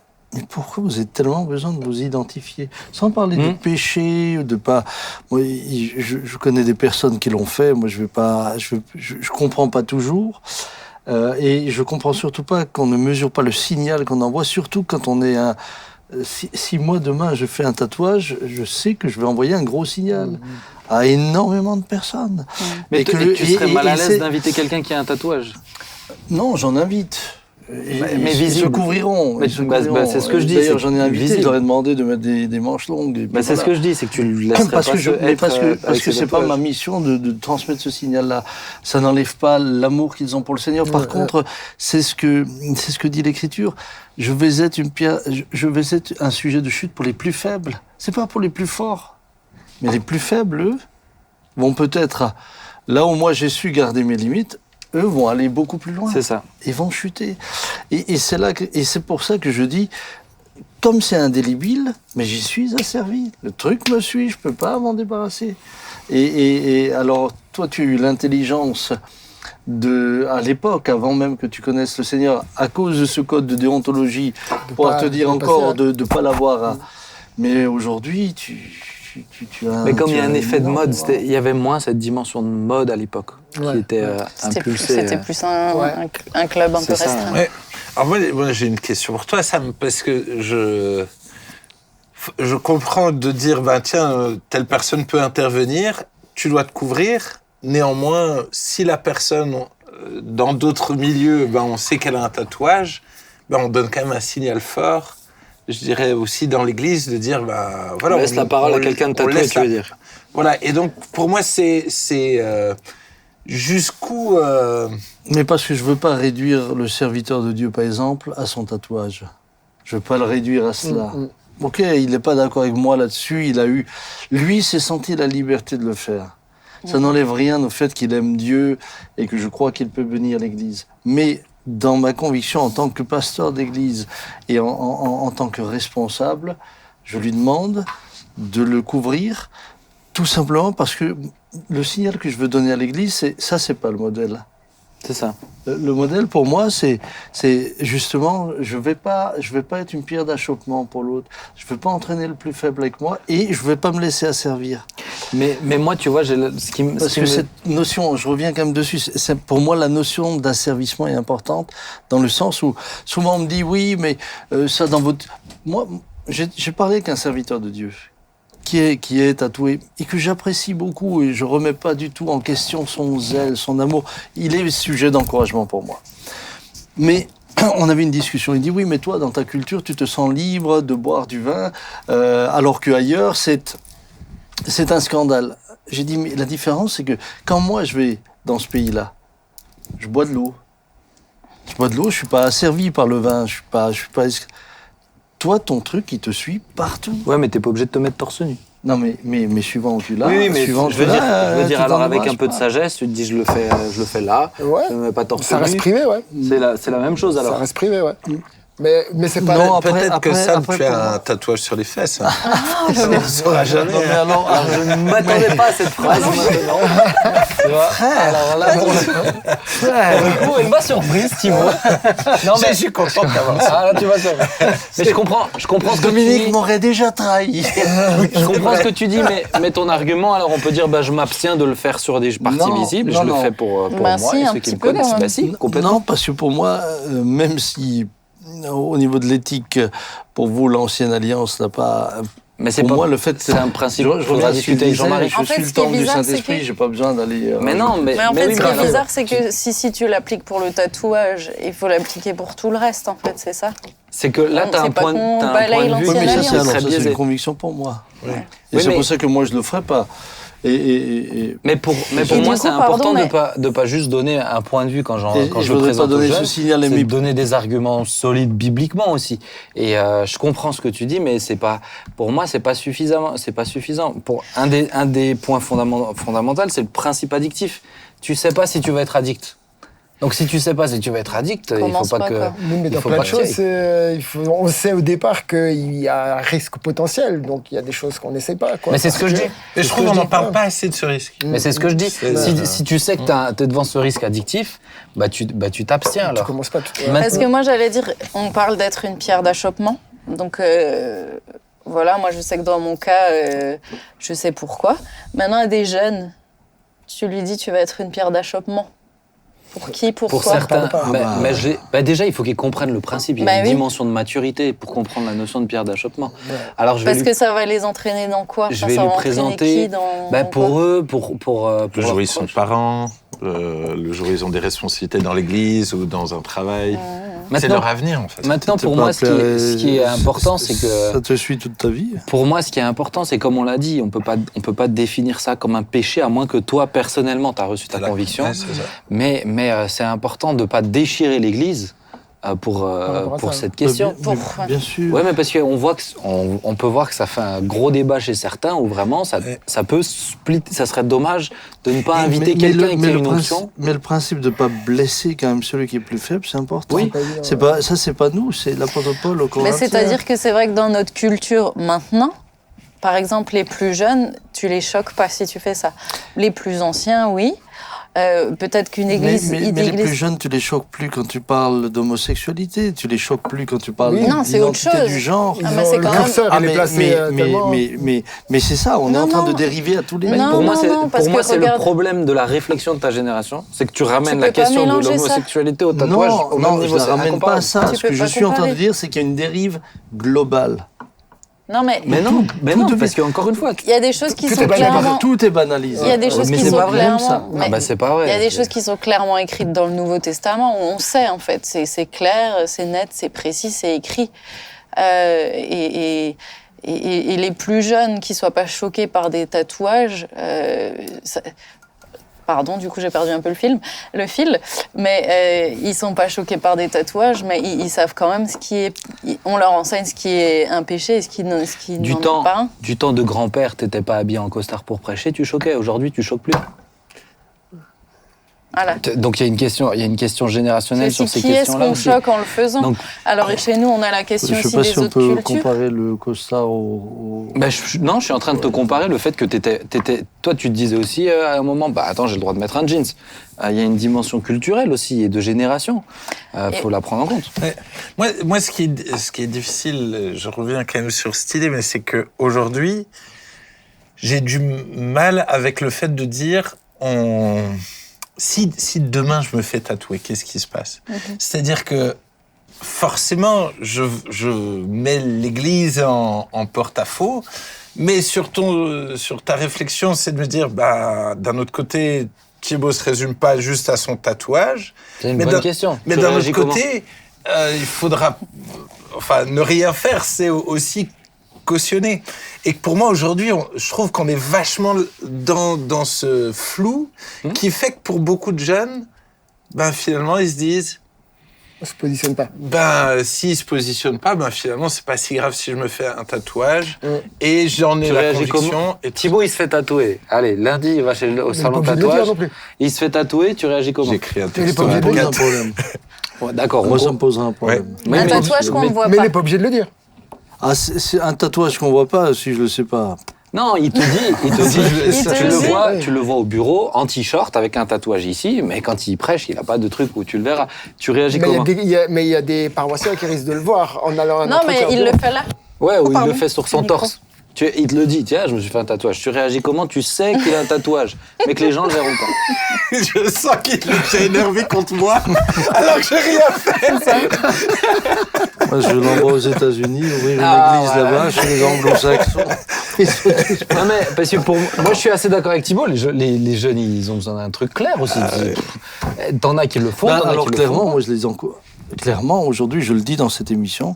pourquoi vous avez tellement besoin de vous identifier? Sans parler de péché, de pas... Moi, je connais des personnes qui l'ont fait, moi je comprends pas toujours. Et je comprends surtout pas qu'on ne mesure pas le signal qu'on envoie, surtout quand on est un... Si moi, demain, je fais un tatouage, je sais que je vais envoyer un gros signal à énormément de personnes. Mais tu serais mal à l'aise d'inviter quelqu'un qui a un tatouage? Non, j'en invite. Mais ils se couvriront. C'est ce que je dis. D'ailleurs, j'en ai invité, je leur ai demandé de mettre des manches longues. C'est ce que je dis, c'est que tu le laisserais parce que c'est pas ma mission de transmettre ce signal-là. Ça n'enlève pas l'amour qu'ils ont pour le Seigneur. Par contre, c'est ce que dit l'Écriture. Je vais être un sujet de chute pour les plus faibles. C'est pas pour les plus forts. Mais les plus faibles, eux, vont peut-être, là où moi j'ai su garder mes limites, eux vont aller beaucoup plus loin. C'est ça. Ils vont chuter. Et c'est pour ça que je dis, comme c'est indélébile, mais j'y suis asservi. Le truc me suit, je peux pas m'en débarrasser. Et alors, toi, tu as eu l'intelligence à l'époque, avant même que tu connaisses le Seigneur, à cause de ce code de déontologie, pour te dire encore de ne pas l'avoir. Mais aujourd'hui, tu as... Mais comme il y a un effet de mode, il y avait moins cette dimension de mode à l'époque, qui était impulsée. C'était plus un club un peu restreint. Ouais. Alors moi, j'ai une question pour toi, Sam, parce que je comprends de dire, tiens, telle personne peut intervenir, tu dois te couvrir. Néanmoins, si la personne, dans d'autres milieux, on sait qu'elle a un tatouage, on donne quand même un signal fort. Je dirais aussi dans l'Église de dire, voilà, on laisse la parole à quelqu'un de tatoué, tu veux dire. Voilà, et donc pour moi, c'est jusqu'où... Mais parce que je veux pas réduire le serviteur de Dieu, par exemple, à son tatouage. Je veux pas le réduire à cela. Ok, il n'est pas d'accord avec moi là-dessus, lui s'est senti la liberté de le faire. Ça n'enlève rien au fait qu'il aime Dieu et que je crois qu'il peut bénir l'Église. Mais dans ma conviction en tant que pasteur d'église et en tant que responsable, je lui demande de le couvrir tout simplement parce que le signal que je veux donner à l'église, c'est pas le modèle. C'est ça. Le modèle pour moi, c'est justement, je vais pas être une pierre d'achoppement pour l'autre. Je veux pas entraîner le plus faible avec moi et je vais pas me laisser asservir. Mais moi, tu vois, parce que cette notion, je reviens quand même dessus. Pour moi, la notion d'asservissement est importante dans le sens où souvent on me dit oui, mais ça dans votre. Moi, j'ai parlé avec un serviteur de Dieu qui est tatoué et que j'apprécie beaucoup et je remets pas du tout en question son zèle, son amour. Il est sujet d'encouragement pour moi. Mais on avait une discussion. Il dit oui, mais toi, dans ta culture, tu te sens libre de boire du vin, alors qu'ailleurs, c'est un scandale. J'ai dit mais la différence, c'est que quand moi je vais dans ce pays-là, je bois de l'eau. Je bois de l'eau, je suis pas asservi par le vin, je suis pas. Toi, ton truc, il te suit partout. Ouais, mais t'es pas obligé de te mettre torse nu. Non, mais suivant où tu l'as. Oui, mais je veux dire alors avec un peu de sagesse, tu te dis je le fais là, je me mets pas torse nu. Ça reste privé, ouais. C'est la même chose alors. Ça reste privé, ouais. Mais c'est pas... Non, peut-être que Sam, tu as un tatouage sur les fesses. Hein. Ça ne saura jamais. Non, mais alors je ne m'attendais pas à cette phrase maintenant. Alors là, pour une bonne surprise, Thibaut. Non, mais je suis content d'avoir ça. Ah, là, tu vas surprendre. Mais je comprends ce que Dominique tu dis. m'aurait déjà trahi. Je comprends ce que tu dis, mais ton argument, alors on peut dire, je m'abstiens de le faire sur des parties visibles, je le fais pour moi et ceux qui me connaissent. Si, complètement. Non, parce que pour moi, même si au niveau de l'éthique, pour vous, l'ancienne alliance n'a pas Mais c'est Pour pas, moi, le fait, c'est un principe. Je Il faudra reviens à ce discuter qu'il avec disait, Jean-Marie. Je En fait, suis ce le qui est temple du bizarre, c'est Saint-Esprit, que- j'ai pas besoin d'aller. Mais non, mais Mais en fait, oui, ce qui mais est alors, bizarre, c'est que si tu l'appliques pour le tatouage, il faut l'appliquer pour tout le reste, en fait, c'est ça. c'est que là, tu as C'est un pas point, qu'on t'as un balaye point de vue l'ancienne Oui, mais ça, alliance. c'est alors, très ça, c'est biaisé. une conviction pour moi. Et Oui, c'est mais- pour ça que moi, je le ferai pas. Mais pour Et moi, du c'est coup, important pardon, de pas juste donner un point de vue quand Et je je voudrais présente pas donner aux ce jeunes, signal, c'est mais- de donner des arguments solides bibliquement aussi. Et je comprends ce que tu dis, mais c'est pas, pour moi, c'est pas suffisant. C'est pas suffisant. Pour un des points fondamentaux, c'est le principe addictif. Tu sais pas si tu vas être addict. Donc si tu sais pas si tu vas être addict, il faut Commence pas pas, que. quoi. Oui, mais il dans faut plein pas de que tu choses, ailles. on sait au départ qu'il y a un risque potentiel, donc il y a des choses qu'on n'essaie pas. Quoi, Mais c'est ce que je dis. Et je trouve qu'on n'en parle pas assez de ce risque. Mais c'est ce que je dis. C'est- Si tu sais que t'es devant ce risque addictif, tu t'abstiens Tu alors. commences pas tout Parce que moi, j'allais dire, on parle d'être une pierre d'achoppement. Donc, voilà, moi, je sais que dans mon cas, je sais pourquoi. Maintenant, à des jeunes, tu lui dis, tu vas être une pierre d'achoppement. Pour qui, pourquoi Pour certains, pas. déjà, il faut qu'ils comprennent le principe. Il y a une oui. dimension de maturité pour comprendre la notion de pierre d'achoppement. Alors, je vais Parce que ça va les entraîner dans quoi? je Enfin, vais ça lui va entraîner présenter qui dans pour quoi eux, pour Le leurs jour où ils sont proches. parents, le jour où ils ont des responsabilités dans l'église ou dans un travail. C'est Maintenant, leur avenir, en fait. maintenant, C'est pour pas moi, appelé- ce qui est important, c'est que Ça te suit toute ta vie. pour moi, ce qui est important, c'est comme on l'a dit, on peut pas définir ça comme un péché à moins que toi personnellement tu as reçu ta conviction. Ouais, c'est ça. Mais c'est important de pas déchirer l'Église pour rapport à ça. cette question. Bien sûr. Ouais, mais parce qu'on voit on peut voir que ça fait un gros débat chez certains où vraiment ça peut split. Ça serait dommage de ne pas inviter quelqu'un qui a une option. Mais le principe de ne pas blesser quand même celui qui est plus faible, c'est important. Oui. C'est pas nous, c'est l'apôtre Paul au Mais Corinthiens. c'est-à-dire que c'est vrai que dans notre culture maintenant, par exemple, les plus jeunes, tu les choques pas si tu fais ça. Les plus anciens, oui. Peut-être qu'une église... Mais les plus jeunes, tu les choques plus quand tu parles d'homosexualité, tu les choques plus quand tu parles Oui. Non, c'est autre d'identité chose. du genre. Ah, mais c'est quand le même- curseur, il est placé tellement... mais c'est ça, on est Non, en train non. de dériver à tous les Non, Pour moi, c'est parce que le regarde- problème de la réflexion de ta génération, c'est que tu ramènes peux la pas question de mélanger ça. l'homosexualité au tatouage au même non, niveau. je ne c'est ramène pas à incomparable. ça. Tu Ce que peux je pas suis en train de comparer. dire, c'est qu'il y a une dérive globale. Non, mais Mais non, tout parce qu'encore une fois, il y a des choses qui Tout sont est banalisé. clairement... Tout est banalisé. Il y a des choses mais qui c'est sont pas vrai, clairement... ça. mais Ah bah, c'est pas vrai. Il y a des choses qui sont clairement écrites dans le Nouveau Testament. On sait, en fait. C'est clair, c'est net, c'est précis, c'est écrit. Et les plus jeunes qui ne soient pas choqués par des tatouages... Pardon, du coup, j'ai perdu un peu le fil. Mais ils sont pas choqués par des tatouages, mais ils savent quand même ce qui est... On leur enseigne ce qui est un péché et ce qui n'en est pas un. Du temps de grand-père, t'étais pas habillé en costard pour prêcher, tu choquais. Aujourd'hui, tu choques plus. Voilà. Donc il y a une question générationnelle C'est sur aussi ces qui est-ce questions-là qu'on aussi. choque en le faisant. Donc- Alors, et chez nous, on a la question Je ne sais aussi pas des si on autres peut cultures. comparer le costard au... Ben, non, je suis en train de te comparer le fait que toi, tu te disais aussi à un moment, attends, j'ai le droit de mettre un jeans. Il y a une dimension culturelle aussi et de génération. Faut la prendre en compte. Ouais. Moi, ce qui est difficile, je reviens quand même sur cette idée, mais c'est que aujourd'hui, j'ai du mal avec le fait de dire si demain je me fais tatouer, qu'est-ce qui se passe? C'est-à-dire que forcément, je mets l'Église en porte-à-faux, mais sur ta réflexion, c'est de me dire, d'un autre côté, Thibaut se résume pas juste à son tatouage. C'est une Mais bonne d'un- question. Mais Tu d'un réagis autre comment? côté, il faudra... Enfin, ne rien faire, c'est aussi cautionner. Et que pour moi, aujourd'hui, je trouve qu'on est vachement dans ce flou qui fait que pour beaucoup de jeunes, finalement, ils se disent... On se positionne pas. S'ils se positionnent pas, finalement, c'est pas si grave si je me fais un tatouage. Et j'en ai Tu la réagis conviction. comment? Et Thibaut, il se fait tatouer. Allez, lundi, il va au salon de pas obligé de le dire tatouage. non plus. Il se fait tatouer, tu réagis comment? j'écris un Il est texte. pas obligé de le Ça dire. pose un problème. Ouais, d'accord. Moi, ça me posera un problème. Mais- Un mais- tatouage qu'on ne voit Mais il pas. n'est pas obligé de le dire. Ah, c'est un tatouage qu'on voit pas, si je le sais pas. Non, il te dit, Il te dit. tu le vois au bureau en t-shirt avec un tatouage ici, mais quand il prêche, il a pas de truc où tu le verras. Tu réagis Mais comment? il y a des paroissiens qui risquent de le voir en allant à un Non, mais entretien il bureau. le fait là. Ouais, ou il pardon. le fait sur son Le micro. torse. Il te le dit, tiens, je me suis fait un tatouage. Tu réagis comment? Tu sais qu'il a un tatouage, mais que les gens le verront pas. Je sens qu'il est déjà énervé contre moi, alors que j'ai rien fait. Moi, je l'envoie aux États-Unis, ouvrir une Ah, église voilà. là-bas, chez les anglo-saxons. Ils sont tous- Non, mais parce que moi, je suis assez d'accord avec Thibault. Les jeunes, ils ont besoin d'un truc clair aussi. T'en as qui le font, Ben, t'en as alors qui le clairement, font pas. moi je les encourage. Clairement, aujourd'hui, je le dis dans cette émission,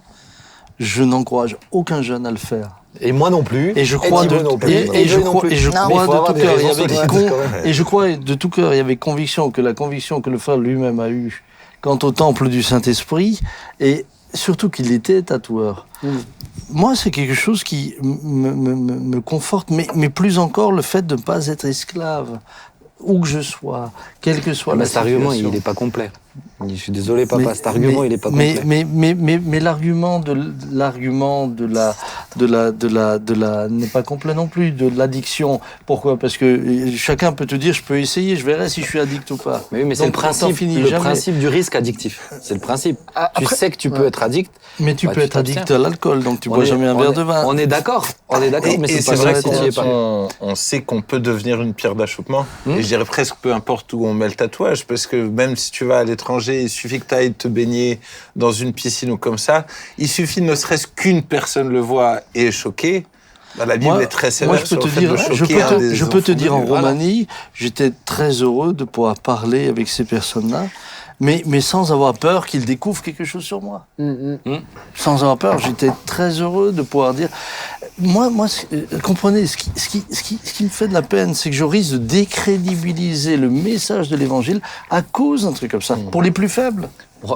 je n'encourage aucun jeune à le faire. Et moi non plus. Et je crois Thibault de non plus. et je Joey non crois plus. et je Non, mais il crois faut de avoir tout des cœur raisons et avec solides, con- quand même. et je crois de tout cœur et avec conviction que la conviction que le frère lui-même a eue quant au temple du Saint-Esprit et surtout qu'il était tatoueur. Moi, c'est quelque chose qui me conforte, mais plus encore le fait de ne pas être esclave, où que je sois, quelle que soit Mais la cet argument, situation. il n'est pas complet. Je suis désolé, papa, cet argument, il n'est pas mais, complet. mais l'argument de la n'est pas complet non plus, de l'addiction. Pourquoi? Parce que chacun peut te dire, je peux essayer, je verrai si je suis addict ou pas. Mais oui, mais c'est le Donc, on t'en principe, finit le jamais. principe du risque addictif. C'est le principe. Ah, Tu après- sais que tu peux être addict. Mais tu Bah, peux tu être addict t'abstiens. à l'alcool, donc tu On bois est- jamais un on verre est- de vin. On est d'accord, mais Et c'est pas vrai vrai si tu y es pas. qu'on sait qu'on peut devenir une pierre d'achoppement. Et je dirais presque peu importe où on met le tatouage, parce que même si tu vas à l'étranger, il suffit que tu ailles te baigner dans une piscine ou comme ça, il suffit ne serait-ce qu'une personne le voit et est choquée. Bah, la Bible Moi, est très sévère moi, je sur peux le te fait dire, de je choquer peux un te, des je peux te enfants dire de en Dieu. Voilà. Roumanie, j'étais très heureux de pouvoir parler avec ces personnes-là, mais sans avoir peur qu'ils découvrent quelque chose sur moi. Sans avoir peur, j'étais très heureux de pouvoir dire. Moi, comprenez, ce qui me fait de la peine, c'est que je risque de décrédibiliser le message de l'Évangile à cause d'un truc comme ça, pour les plus faibles.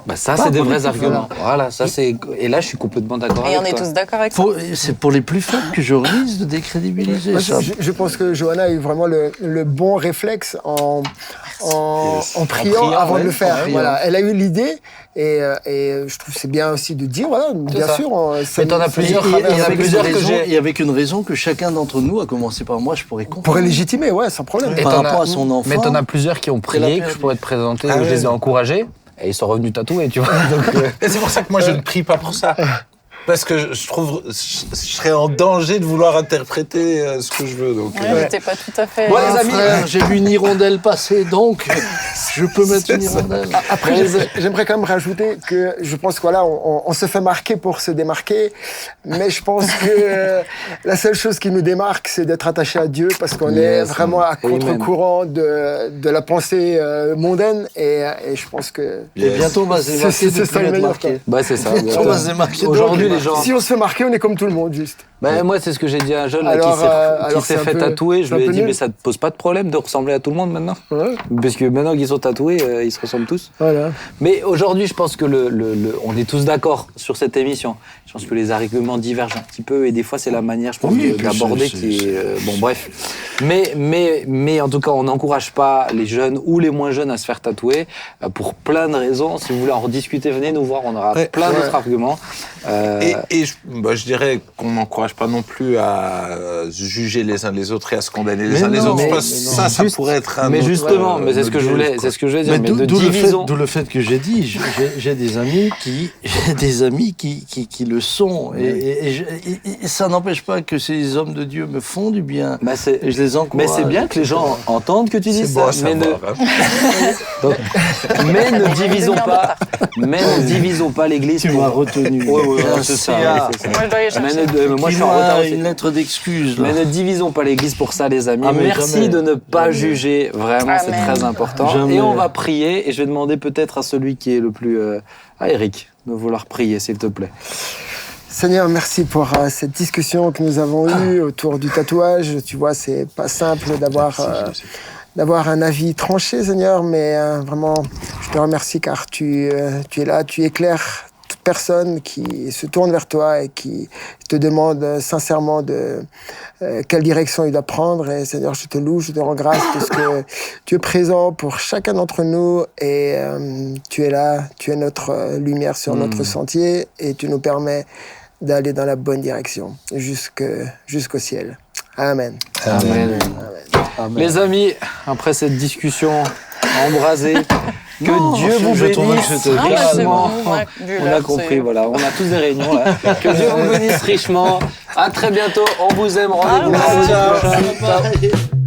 Bah, ça, Pas c'est des pour les vrais plus arguments. Voilà, ça, c'est. Et là, je suis complètement d'accord Et avec on est toi. tous d'accord avec ça. C'est pour les plus faibles que je risque de décrédibiliser Moi, ça. je pense que Johanna a eu vraiment le bon réflexe en priant avant de le faire. Voilà. Elle a eu l'idée et je trouve que c'est bien aussi de dire, voilà, bien ça. sûr. Mais t'en as plusieurs ça il y en a avec plusieurs une que raison, j'ai- et avec une raison que chacun d'entre nous, à commencer par moi, je pourrais comprendre. pourrait légitimer, ouais, sans problème. Et par t'en rapport as- à son enfant. Mais t'en as plusieurs qui ont C'est la prié, paix. que je pourrais te présenter, Ah où je ouais. les ai encouragés, et ils sont revenus tatoués, tu vois. Donc, Et c'est pour ça que moi, je ne prie pas pour ça. Parce que je trouve, je serais en danger de vouloir interpréter ce que je veux. Donc, Ouais, j'étais pas tout à fait. Bon, les Ah, amis, frère, j'ai vu une hirondelle passer, donc je peux mettre une hirondelle. Après, j'aimerais quand même rajouter que je pense que voilà, on se fait marquer pour se démarquer, mais je pense que la seule chose qui nous démarque, c'est d'être attaché à Dieu, parce qu'on est vraiment à Amen. contre-courant de la pensée mondaine, et je pense que Et bientôt, on va se démarquer c'est de ça plus le être meilleur, marqué. bah, c'est ça. On va se démarquer. Aujourd'hui, Donc, les gens. si on se fait marquer, on est comme tout le monde, juste. Bah, moi, c'est ce que j'ai dit à un jeune là, Alors, qui alors, s'est c'est un fait peu- tatouer. Je c'est un lui ai peu dit, nul. mais ça te pose pas de problème de ressembler à tout le monde maintenant? Ouais, Parce que maintenant qu'ils sont tatoués, ils se ressemblent tous. voilà. Mais aujourd'hui, je pense que on est tous d'accord sur cette émission. Je pense que les arguments divergent un petit peu et des fois, c'est la manière, je pense, Oui, et puis d'aborder c'est- qui est... bon, bref. Mais en tout cas, on n'encourage pas les jeunes ou les moins jeunes à se faire tatouer pour plein de raisons. Si vous voulez en rediscuter, venez nous voir, on aura Ouais. plein d'autres arguments. Et je dirais qu'on n'encourage pas non plus à juger les uns les autres et à se condamner les Mais uns les non, autres. mais Parce que non. ça Juste- pourrait être un mais autre, justement, mais c'est ce que je autre voulais, biais, c'est ce que je voulais dire. Mais Mais d'où de le divisons. fait que j'ai dit, j'ai des amis qui le sont, et ça n'empêche pas que ces hommes de Dieu me font du bien, Bah, c'est- et je les encourage. Mais c'est bien que les gens entendent que tu dis C'est bon à ça. Mais ne, savoir. Hein. mais ne divisons pas. Mais ne divisons pas l'Église. Tu pour- m'as retenu. Ouais, ouais, J'ai un c'est ça, CA. ouais, c'est ça. Moi, je dois aller Mais chercher. moi, je suis en Qui retard m'a aussi. une lettre d'excuse. là. Mais ne divisons pas l'Église pour ça, les amis. Ah, mais Merci jamais. de ne pas juger. Vraiment, c'est Amen. très important. Jamais. Et on va prier. Et je vais demander peut-être à celui qui est le plus... à Eric, de vouloir prier, s'il te plaît. Seigneur, merci pour cette discussion que nous avons eue autour du tatouage. Tu vois, c'est pas simple d'avoir un avis tranché, Seigneur, mais vraiment, je te remercie car tu es là, tu éclaires toute personne qui se tourne vers toi et qui te demande sincèrement quelle direction il doit prendre. Et Seigneur, je te loue, je te rends grâce parce que tu es présent pour chacun d'entre nous et tu es là, tu es notre lumière sur notre sentier et tu nous permets d'aller dans la bonne direction jusqu'au ciel. Amen. Amen. Les amis, après cette discussion embrasé. Que Non, Dieu vous je trouvais que bénisse c'était Ah, bah, c'est richement. bon, ouais, du On a lard, compris, c'est- voilà. On a tous des réunions là. Que Dieu vous bénisse richement. À très bientôt. On vous aime. Rendez-vous Au revoir. mardi prochain. Ciao.